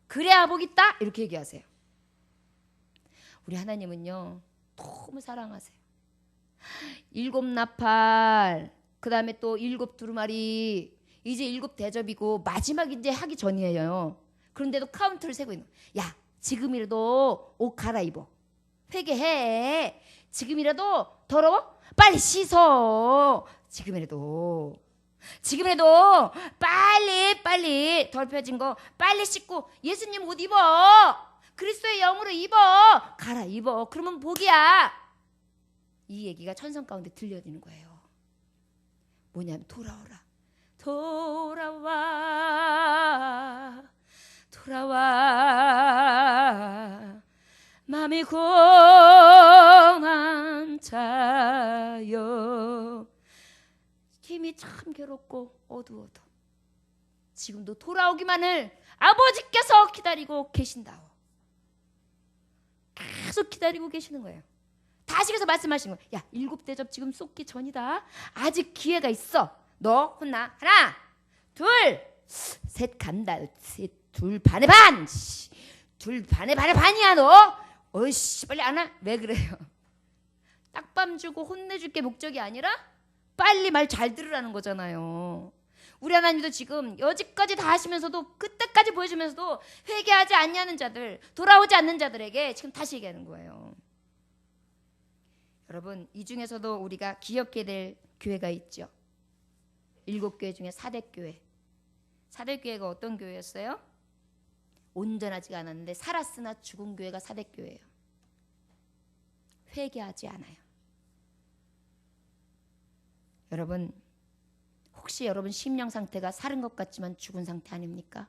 그래야 복 있다. 이렇게 얘기하세요. 우리 하나님은요 너무 사랑하세요. 일곱 나팔, 그 다음에 또 일곱 두루마리, 이제 일곱 대접이고 마지막 이제 하기 전이에요. 그런데도 카운트를 세고 있는 거야. 야, 지금이라도 옷 갈아입어. 회개해. 지금이라도 더러워? 빨리 씻어. 지금이라도 빨리 덜펴진 거 빨리 씻고 예수님 옷 입어. 그리스도의 영으로 입어. 갈아입어. 그러면 복이야. 이 얘기가 천성 가운데 들려지는 거예요. 뭐냐면 돌아와 마음이 공한 자여. 힘이 참 괴롭고 어두워도 지금도 돌아오기만을 아버지께서 기다리고 계신다오. 계속 기다리고 계시는 거예요. 다시께서 말씀하시는 거예요. 야, 일곱 대접 지금 쏟기 전이다. 아직 기회가 있어. 너 혼나. 하나, 둘, 셋 간다. 셋, 둘 반에 반. 둘 반에 반이야 너. 어이씨 빨리 안 와. 왜 그래요? 딱밤 주고 혼내줄 게 목적이 아니라 빨리 말 잘 들으라는 거잖아요. 우리 하나님도 지금 여지까지 다 하시면서도 그때까지 보여주면서도 회개하지 않냐는 자들, 돌아오지 않는 자들에게 지금 다시 얘기하는 거예요. 여러분, 이 중에서도 우리가 기억해야 될 교회가 있죠. 7교회 중에 사대교회. 사대교회가 어떤 교회였어요? 온전하지가 않았는데 살았으나 죽은 교회가 사대교회예요. 회개하지 않아요. 여러분, 혹시 여러분 심령 상태가 살은 것 같지만 죽은 상태 아닙니까?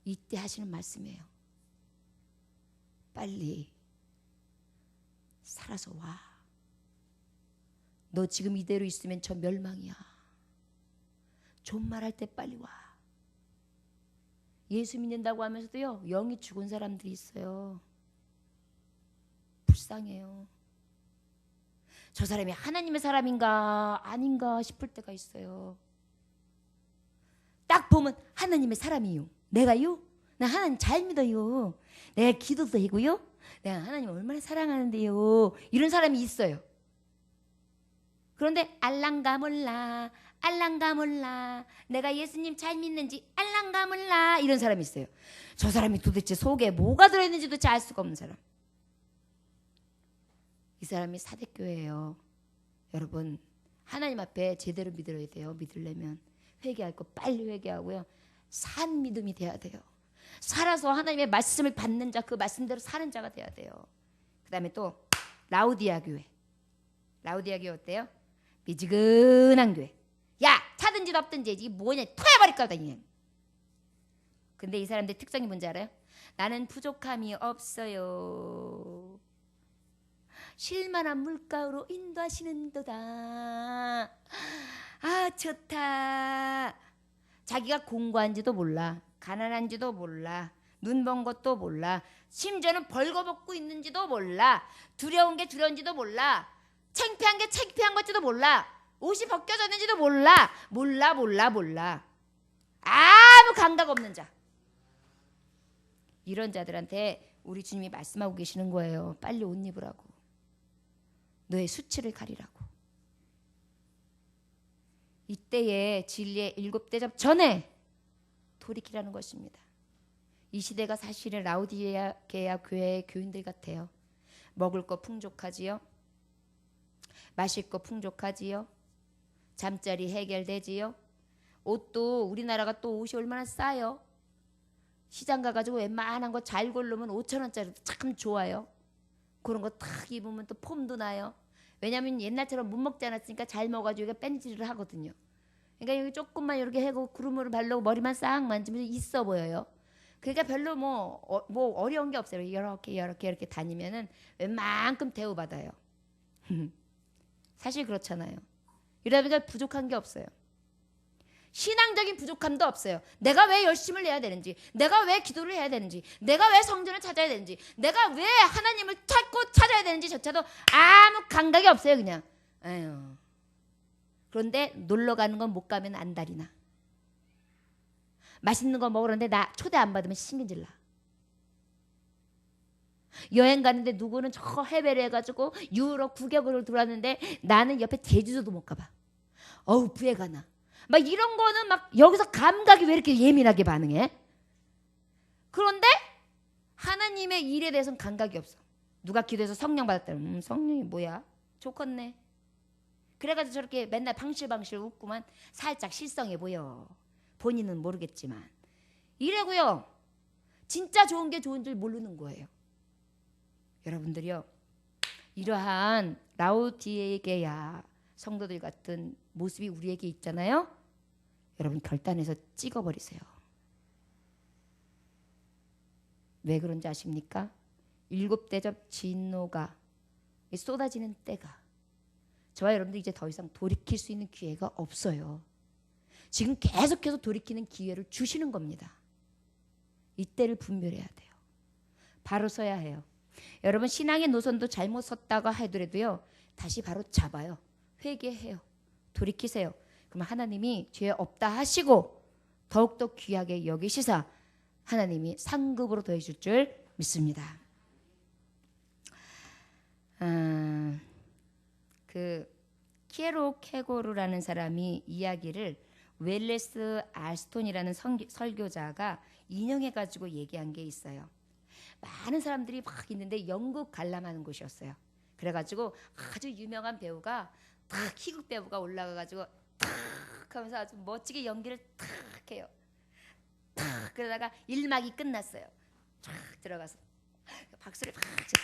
이때 하시는 말씀이에요. 빨리 살아서 와. 너 지금 이대로 있으면 저 멸망이야. 존말할 때 빨리 와. 예수 믿는다고 하면서도요, 영이 죽은 사람들이 있어요. 불쌍해요. 저 사람이 하나님의 사람인가 아닌가 싶을 때가 있어요. 딱 보면 하나님의 사람이요. 내가요? 나 하나님 잘 믿어요. 내가 기도도 하고요. 내가 하나님 얼마나 사랑하는데요. 이런 사람이 있어요. 그런데 알랑가 몰라 내가 예수님 잘 믿는지 알랑가 몰라 이런 사람이 있어요. 저 사람이 도대체 속에 뭐가 들어있는지도 알 수가 없는 사람. 이 사람이 사대교회예요. 여러분, 하나님 앞에 제대로 믿어야 돼요. 믿으려면 회개할 거 빨리 회개하고요. 산 믿음이 돼야 돼요. 살아서 하나님의 말씀을 받는 자, 그 말씀대로 사는 자가 돼야 돼요. 그 다음에 또 라우디아 교회. 라우디아 교회 어때요? 미지근한 교회. 야, 차든지 덥든지 이게 뭐냐, 토해버릴 거다 그냥. 근데 이 사람들 특성이 뭔지 알아요? 나는 부족함이 없어요. 쉴만한 물가로 인도하시는도다. 아, 좋다. 자기가 공부한지도 몰라. 가난한지도 몰라. 눈 먼 것도 몰라. 심지어는 벌거벗고 있는지도 몰라. 두려운 게 두려운지도 몰라. 창피한 게 창피한 것지도 몰라. 옷이 벗겨졌는지도 몰라. 몰라. 아무 감각 없는 자. 이런 자들한테 우리 주님이 말씀하고 계시는 거예요. 빨리 옷 입으라고. 너의 수치를 가리라고. 이때에 진리의 7대접 전에 돌이키라는 것입니다. 이 시대가 사실은 라우디게아 교회의 교인들 같아요. 먹을 거 풍족하지요. 마실 거 풍족하지요. 잠자리 해결되지요. 옷도 우리나라가 또 옷이 얼마나 싸요. 시장 가가지고 웬만한 거 잘 고르면 5,000원짜리도 참 좋아요. 그런 거 탁 입으면 또 폼도 나요. 왜냐하면 옛날처럼 못 먹지 않았으니까 잘 먹어가지고 뺀질을 하거든요. 그러니까 여기 조금만 이렇게 하고 구름을 바르고 머리만 싹 만지면 있어 보여요. 그러니까 별로 뭐 어려운 게 없어요. 이렇게 다니면은 웬만큼 대우받아요. 사실 그렇잖아요. 이러다 보니까 부족한 게 없어요. 신앙적인 부족함도 없어요. 내가 왜 열심을 해야 되는지, 내가 왜 기도를 해야 되는지, 내가 왜 성전을 찾아야 되는지, 내가 왜 하나님을 찾아야 되는지 조차도 아무 감각이 없어요. 그냥 에휴. 그런데 놀러 가는 건 못 가면 안달이나, 맛있는 거 먹으러는데 나 초대 안 받으면 신경질 나. 여행 가는데 누구는 저 해외를 해가지고 유럽 국역으로 들어왔는데 나는 옆에 제주도도 못 가봐. 어우 부해가 나. 막 이런 거는 막 여기서 감각이 왜 이렇게 예민하게 반응해? 그런데 하나님의 일에 대해서는 감각이 없어. 누가 기도해서 성령 받았다. 성령이 뭐야? 좋겠네. 그래가지고 저렇게 맨날 방실방실 웃고만 살짝 실성해 보여. 본인은 모르겠지만 이래고요. 진짜 좋은 게 좋은 줄 모르는 거예요. 여러분들이요, 이러한 라오디게야 성도들 같은 모습이 우리에게 있잖아요. 여러분 결단해서 찍어버리세요. 왜 그런지 아십니까? 7 대접 진노가 쏟아지는 때가, 저와 여러분들 이제 더 이상 돌이킬 수 있는 기회가 없어요. 지금 계속해서 돌이키는 기회를 주시는 겁니다. 이때를 분별해야 돼요. 바로 서야 해요. 여러분 신앙의 노선도 잘못 섰다가 하더라도요, 다시 바로 잡아요. 회개해요. 돌이키세요. 그럼 하나님이 죄 없다 하시고 더욱더 귀하게 여기시사 하나님이 상급으로 더해줄 줄 믿습니다. 그 키에로 케고르라는 사람이 이야기를 웰레스 알스톤이라는 설교자가 인용해가지고 얘기한 게 있어요. 많은 사람들이 막 있는데 영국 관람하는 곳이었어요. 그래가지고 아주 유명한 배우가 탁 희극 배우가 올라가가지고 탁 하면서 아주 멋지게 연기를 탁 해요. 탁 그러다가 1막이 끝났어요. 탁 들어가서 박수를 팍 쳐.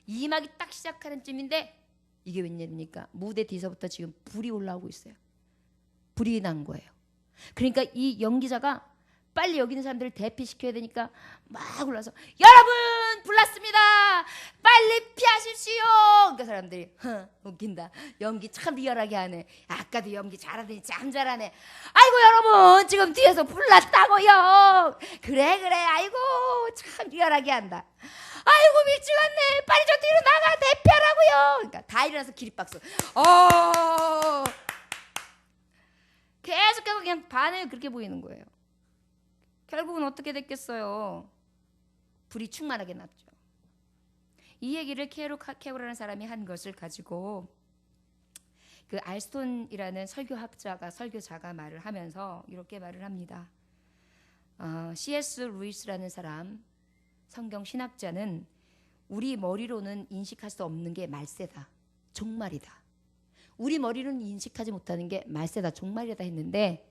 2막이 딱 시작하는 쯤인데 이게 웬일입니까? 무대 뒤서부터 지금 불이 올라오고 있어요. 불이 난 거예요. 그러니까 이 연기자가 빨리 여기 있는 사람들을 대피시켜야 되니까 막 올라서 여러분 불났습니다. 빨리 피하십시오. 그러니까 사람들이 웃긴다. 연기 참 리얼하게 하네. 아까도 연기 잘하더니 참 잘하네. 아이고 여러분 지금 뒤에서 불났다고요. 그래 아이고 참 리얼하게 한다. 아이고 미치겠네. 빨리 저 뒤로 나가 대피하라고요. 그러니까 다 일어나서 기립박수. 계속해서 그냥 반응이 그렇게 보이는 거예요. 결국은 어떻게 됐겠어요? 불이 충만하게 났죠. 이 얘기를 케로라는 사람이 한 것을 가지고 그 알스톤이라는 설교자가 말을 하면서 이렇게 말을 합니다. C.S. 루이스라는 사람, 성경 신학자는 우리 머리로는 인식할 수 없는 게 말세다, 종말이다. 우리 머리로는 인식하지 못하는 게 말세다, 종말이다 했는데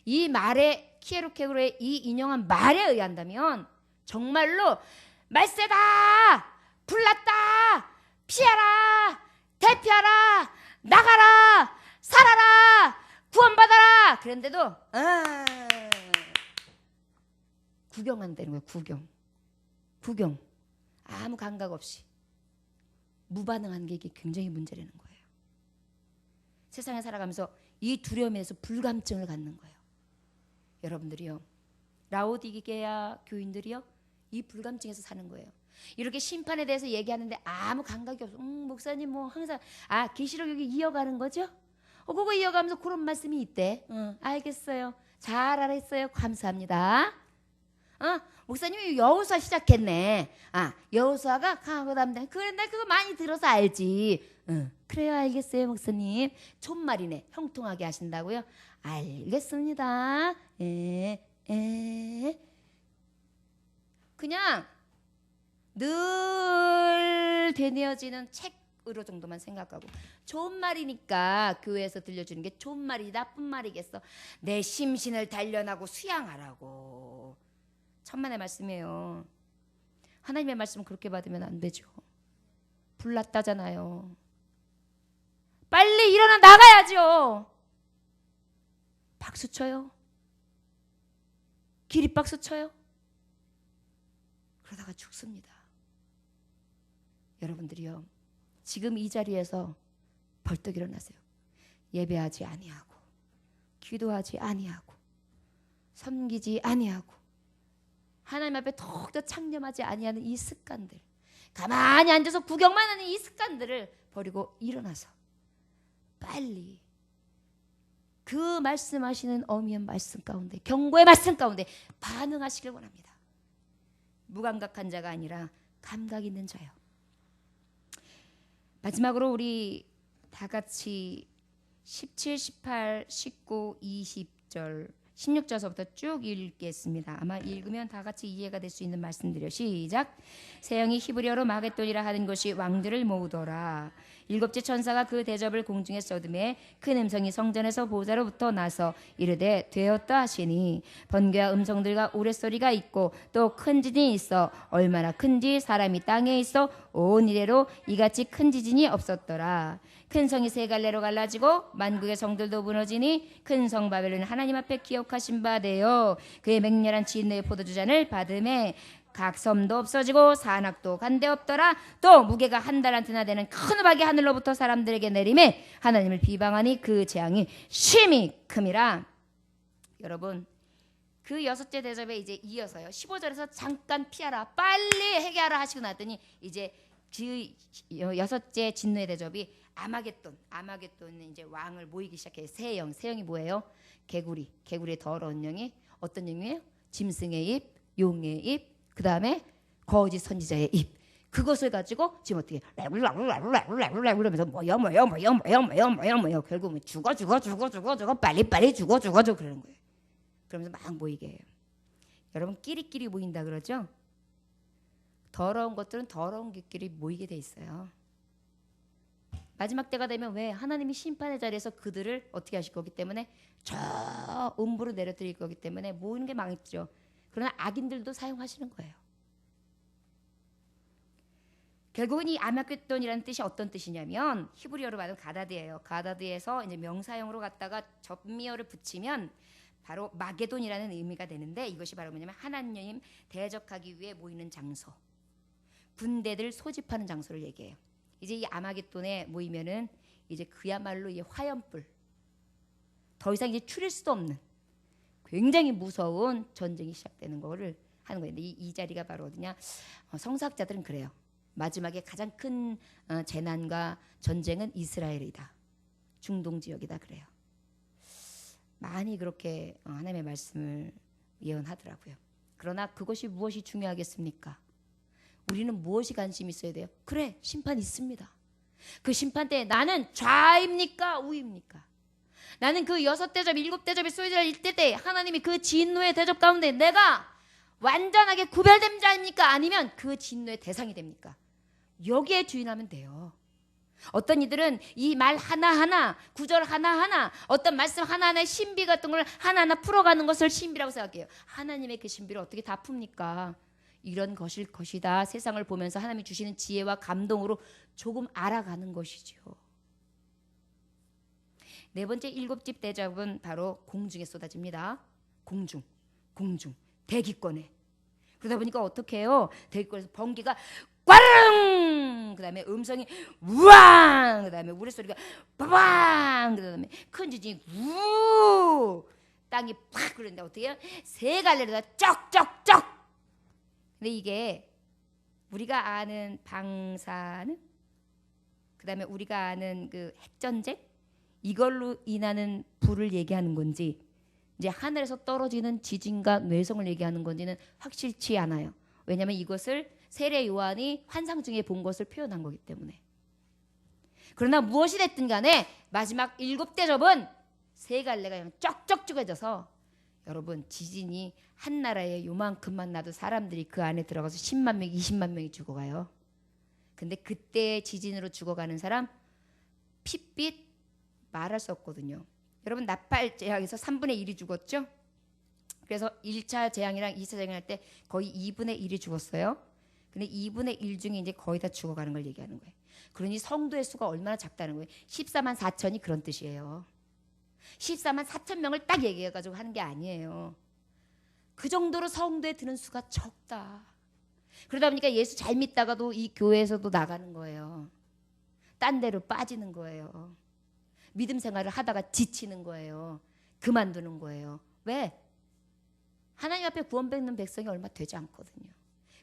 이 말에 키에로케고르의 이 인용한 말에 의한다면 정말로 말세다, 불났다, 피하라, 대피하라, 나가라, 살아라, 구원받아라. 그런데도 구경한다는 거예요. 구경. 아무 감각 없이 무반응하는 게 이게 굉장히 문제라는 거예요. 세상에 살아가면서 이 두려움에서 불감증을 갖는 거예요. 여러분들이요, 라오디게야 교인들이요, 이 불감증에서 사는 거예요. 이렇게 심판에 대해서 얘기하는데 아무 감각이 없어. 목사님 뭐 항상 계시록 여기 이어가는 거죠? 그거 이어가면서 그런 말씀이 있대. 알겠어요. 잘 알았어요. 감사합니다. 목사님이 여호수아 시작했네. 여호수아가 강하고 담대. 그런데 그거 많이 들어서 알지. 그래요, 알겠어요, 목사님. 촌말이네. 형통하게 하신다고요? 알겠습니다. 그냥 늘 되뇌어지는 책으로 정도만 생각하고, 좋은 말이니까 교회에서 들려주는 게 좋은 말이 나쁜 말이겠어. 내 심신을 단련하고 수양하라고. 천만의 말씀이에요. 하나님의 말씀은 그렇게 받으면 안 되죠. 불났다잖아요. 빨리 일어나 나가야죠. 박수 쳐요. 기립박수 쳐요. 그러다가 죽습니다. 여러분들이요, 지금 이 자리에서 벌떡 일어나세요. 예배하지 아니하고 기도하지 아니하고 섬기지 아니하고 하나님 앞에 더욱더 창념하지 아니하는 이 습관들, 가만히 앉아서 구경만 하는 이 습관들을 버리고 일어나서 빨리 그 말씀하시는 어미의 말씀 가운데, 경고의 말씀 가운데 반응하시길 원합니다. 무감각한 자가 아니라 감각 있는 자요. 마지막으로 우리 다 같이 17, 18, 19, 20절 16절서부터 쭉 읽겠습니다. 아마 읽으면 다 같이 이해가 될 수 있는 말씀드려. 시작. 새 영이 히브리어로 마겟돈이라 하는 것이 왕들을 모으더라. 일곱째 천사가 그 대접을 공중에 쏟음에 큰 음성이 성전에서 보좌로부터 나서 이르되 되었다 하시니 번개와 음성들과 우레소리가 있고 또 큰 지진이 있어 얼마나 큰지 사람이 땅에 있어 온 이래로 이같이 큰 지진이 없었더라. 큰 성이 세 갈래로 갈라지고 만국의 성들도 무너지니 큰 성 바벨론은 하나님 앞에 기억하신 바 되어 그의 맹렬한 진노의 포도주잔을 받음에 각 섬도 없어지고 산악도 간데 없더라. 또 무게가 한 달란트나 되는 큰 우박이 하늘로부터 사람들에게 내림에 하나님을 비방하니 그 재앙이 심히 큼이라. 여러분, 그 여섯째 대접에 이제 이어서요 15절에서 잠깐 피하라 빨리 해결하라 하시고 나더니 이제 그 여섯째 진노의 대접이 아마겟돈은 이제 왕을 모이기 시작해요. 새 영이 뭐예요? 개구리의 더러운 영이 어떤 영이에요? 짐승의 입, 용의 입, 그 다음에 거짓 선지자의 입. 그것을 가지고 지금 어떻게 그러면서 뭐요 결국은 죽어 빨리 죽어 그러는 거예요. 그러면서 막 모이게 해요. 여러분 끼리끼리 모인다 그러죠? 더러운 것들은 더러운 끼리 모이게 돼 있어요. 마지막 때가 되면 왜? 하나님이 심판의 자리에서 그들을 어떻게 하실 거기 때문에 저 음부로 내려드릴 거기 때문에 모이는 게 망했죠. 그러나 악인들도 사용하시는 거예요. 결국은 이 아마겟돈이라는 뜻이 어떤 뜻이냐면 히브리어로 말하면 가다드예요. 가다드에서 이제 명사형으로 갖다가 접미어를 붙이면 바로 마게돈이라는 의미가 되는데 이것이 바로 뭐냐면 하나님 대적하기 위해 모이는 장소, 군대들 소집하는 장소를 얘기해요. 이제 이 아마겟돈에 모이면은 이제 그야말로 이 화염불, 더 이상 이제 추릴 수도 없는 굉장히 무서운 전쟁이 시작되는 거를 하는 거예요. 근데 이 자리가 바로 어디냐? 성서학자들은 그래요. 마지막에 가장 큰 재난과 전쟁은 이스라엘이다. 중동 지역이다 그래요. 많이 그렇게 하나님의 말씀을 예언하더라고요. 그러나 그것이 무엇이 중요하겠습니까? 우리는 무엇이 관심이 있어야 돼요? 그래, 심판 있습니다. 그 심판 때 나는 좌입니까 우입니까? 나는 그 6대접 7대접이 쏘여질 때 하나님이 그 진노의 대접 가운데 내가 완전하게 구별된 자입니까? 아니면 그 진노의 대상이 됩니까? 여기에 주인하면 돼요. 어떤 이들은 이 말 하나하나, 구절 하나하나, 어떤 말씀 하나하나의 신비 같은 걸 하나하나 풀어가는 것을 신비라고 생각해요. 하나님의 그 신비를 어떻게 다 풉니까? 이런 것일 것이다. 세상을 보면서 하나님이 주시는 지혜와 감동으로 조금 알아가는 것이죠. 네 번째 7집 대접은 바로 공중에 쏟아집니다. 공중, 대기권에. 그러다 보니까 어떻게 해요? 대기권에서 번개가 꽈릉! 그 다음에 음성이 우왕! 그 다음에 우레소리가 빠방! 그 다음에 큰 지진이 우! 땅이 팍! 그런데 어떻게 해요? 세 갈래로다 쩍쩍쩍! 근데 이게 우리가 아는 방사능, 그 다음에 우리가 아는 그 핵전쟁, 이걸로 인하는 불을 얘기하는 건지 이제 하늘에서 떨어지는 지진과 뇌성을 얘기하는 건지는 확실치 않아요. 왜냐하면 이것을 세례 요한이 환상 중에 본 것을 표현한 거기 때문에. 그러나 무엇이 됐든 간에 마지막 7대접은 세 갈래가 그냥 쩍쩍 쪼개져서 여러분 지진이 한 나라에 요만큼만 나도 사람들이 그 안에 들어가서 10만 명, 20만 명이 죽어가요. 근데 그때 지진으로 죽어가는 사람 핏빛 말할 수 없거든요. 여러분 나팔 재앙에서 3분의 1이 죽었죠? 그래서 1차 재앙이랑 2차 재앙 할 때 거의 2분의 1이 죽었어요. 근데 2분의 1 중에 이제 거의 다 죽어가는 걸 얘기하는 거예요. 그러니 성도의 수가 얼마나 작다는 거예요. 14만 4천이 그런 뜻이에요. 14만 4천 명을 딱 얘기해가지고 하는 게 아니에요. 그 정도로 성도에 드는 수가 적다. 그러다 보니까 예수 잘 믿다가도 이 교회에서도 나가는 거예요. 딴 데로 빠지는 거예요. 믿음 생활을 하다가 지치는 거예요. 그만두는 거예요. 왜? 하나님 앞에 구원받는 백성이 얼마 되지 않거든요.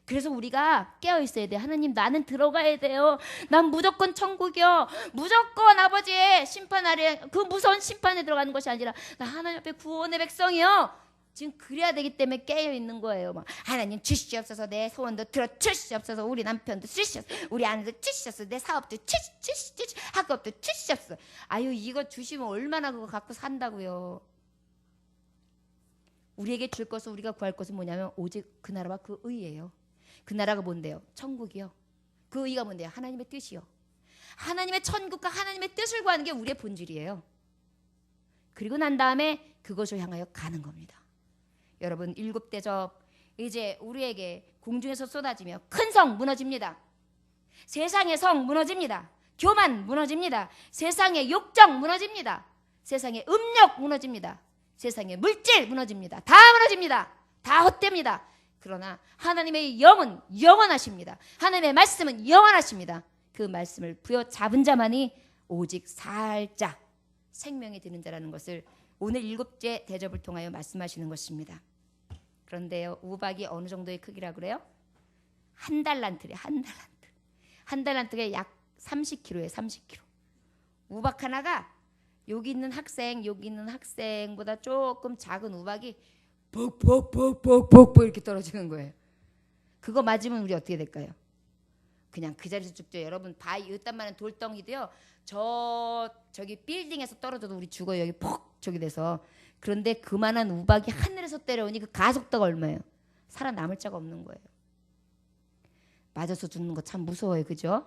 그래서 우리가 깨어 있어야 돼. 하나님, 나는 들어가야 돼요. 난 무조건 천국이요. 무조건 아버지의 심판 아래, 그 무서운 심판에 들어가는 것이 아니라 나 하나님 앞에 구원의 백성이요. 지금 그래야 되기 때문에 깨어 있는 거예요. 막 하나님 주시옵소서, 내 소원도 들어 주시옵소서, 우리 남편도 주시옵소서, 우리 아내도 주시옵소서, 내 사업도 주시옵소서, 학업도 주시옵소서. 아유, 이거 주시면 얼마나 그거 갖고 산다고요. 우리에게 줄 것은, 우리가 구할 것은 뭐냐면 오직 그 나라와 그 의예요. 그 나라가 뭔데요? 천국이요. 그 의가 뭔데요? 하나님의 뜻이요. 하나님의 천국과 하나님의 뜻을 구하는 게 우리의 본질이에요. 그리고 난 다음에 그것을 향하여 가는 겁니다. 여러분, 7 대접 이제 우리에게 공중에서 쏟아지며 큰 성 무너집니다. 세상의 성 무너집니다. 교만 무너집니다. 세상의 욕정 무너집니다. 세상의 음욕 무너집니다. 세상의 물질 무너집니다. 다 무너집니다. 다 헛됩니다. 그러나 하나님의 영은 영원하십니다. 하나님의 말씀은 영원하십니다. 그 말씀을 부여잡은 자만이 오직 살짝 생명이 되는 자라는 것을 오늘 7째 대접을 통하여 말씀하시는 것입니다. 그런데요, 우박이 어느 정도의 크기라 그래요? 한 달란트래. 한 달란트가 약 30kg예요. 30kg. 우박 하나가 여기 있는 학생보다 조금 작은 우박이 뻑뻑뻑뻑뻑뻑 이렇게 떨어지는 거예요. 그거 맞으면 우리 어떻게 될까요? 그냥 그 자리에서 죽죠. 여러분, 바위 이딴만한 돌덩이도요, 저기 빌딩에서 떨어져도 우리 죽어요. 여기 퍽 저기 돼서. 그런데 그만한 우박이 하늘에서 때려오니 그 가속도가 얼마예요? 살아남을 자가 없는 거예요. 맞아서 죽는 거 참 무서워요. 그죠?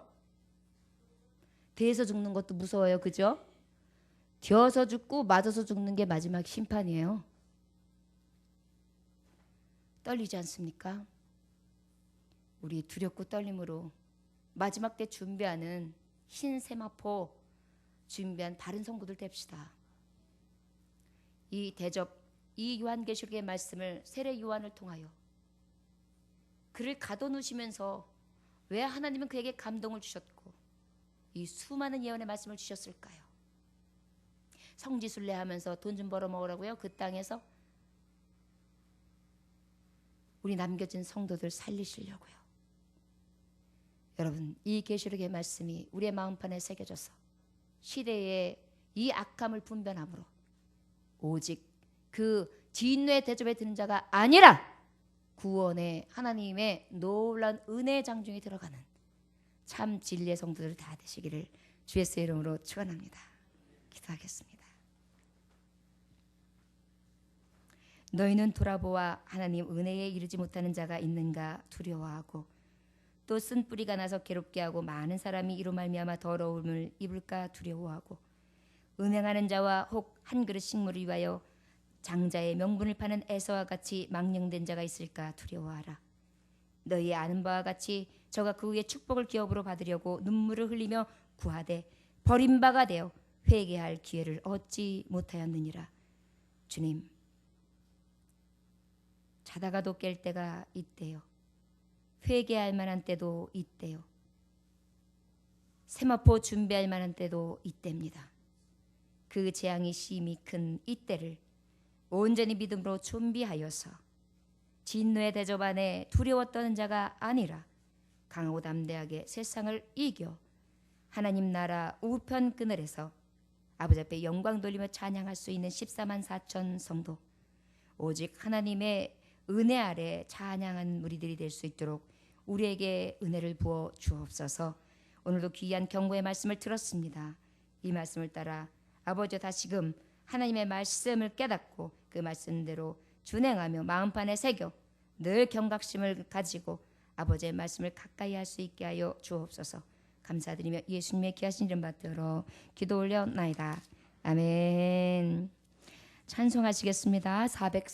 대에서 죽는 것도 무서워요. 그죠? 되어서 죽고 맞아서 죽는 게 마지막 심판이에요. 떨리지 않습니까? 우리 두렵고 떨림으로 마지막 때 준비하는 흰 세마포 준비한 바른 성도들 됩시다. 이 대접, 이 요한계시록의 말씀을 세례 요한을 통하여 그를 가둬놓으시면서 왜 하나님은 그에게 감동을 주셨고 이 수많은 예언의 말씀을 주셨을까요? 성지순례 하면서 돈 좀 벌어 먹으라고요. 그 땅에서 우리 남겨진 성도들 살리시려고요. 여러분, 이 계시록의 말씀이 우리의 마음판에 새겨져서 시대의 이 악함을 분별함으로 오직 그 진노의 대접에 드는 자가 아니라 구원의 하나님의 놀라운 은혜의 장중에 들어가는 참 진리의 성도들 다 되시기를 주 예수의 이름으로 축원합니다. 기도하겠습니다. 너희는 돌아보아 하나님 은혜에 이르지 못하는 자가 있는가 두려워하고 또 쓴 뿌리가 나서 괴롭게 하고 많은 사람이 이로 말미암아 더러움을 입을까 두려워하고 은행하는 자와 혹 한 그릇 식물을 위하여 장자의 명분을 파는 에서와 같이 망령된 자가 있을까 두려워하라. 너희 아는 바와 같이 저가 그 후에 축복을 기업으로 받으려고 눈물을 흘리며 구하되 버림바가 되어 회개할 기회를 얻지 못하였느니라. 주님, 자다가도 깰 때가 있대요. 회개할 만한 때도 있대요. 세마포 준비할 만한 때도 있답니다. 그 재앙이 심히 큰 이때를 온전히 믿음으로 준비하여서 진노의 대접 안에 두려워 떠는 자가 아니라 강하고 담대하게 세상을 이겨 하나님 나라 우편 그늘에서 아버지 앞에 영광 돌리며 찬양할 수 있는 14만 4천 성도, 오직 하나님의 은혜 아래 찬양한 무리들이 될 수 있도록 우리에게 은혜를 부어 주옵소서. 오늘도 귀한 경고의 말씀을 들었습니다. 이 말씀을 따라 아버지 다시금 하나님의 말씀을 깨닫고 그 말씀대로 준행하며 마음판에 새겨 늘 경각심을 가지고 아버지의 말씀을 가까이 할 수 있게 하여 주옵소서. 감사드리며 예수님의 귀하신 이름 받들어 기도 올려나이다. 아멘. 찬송하시겠습니다. 404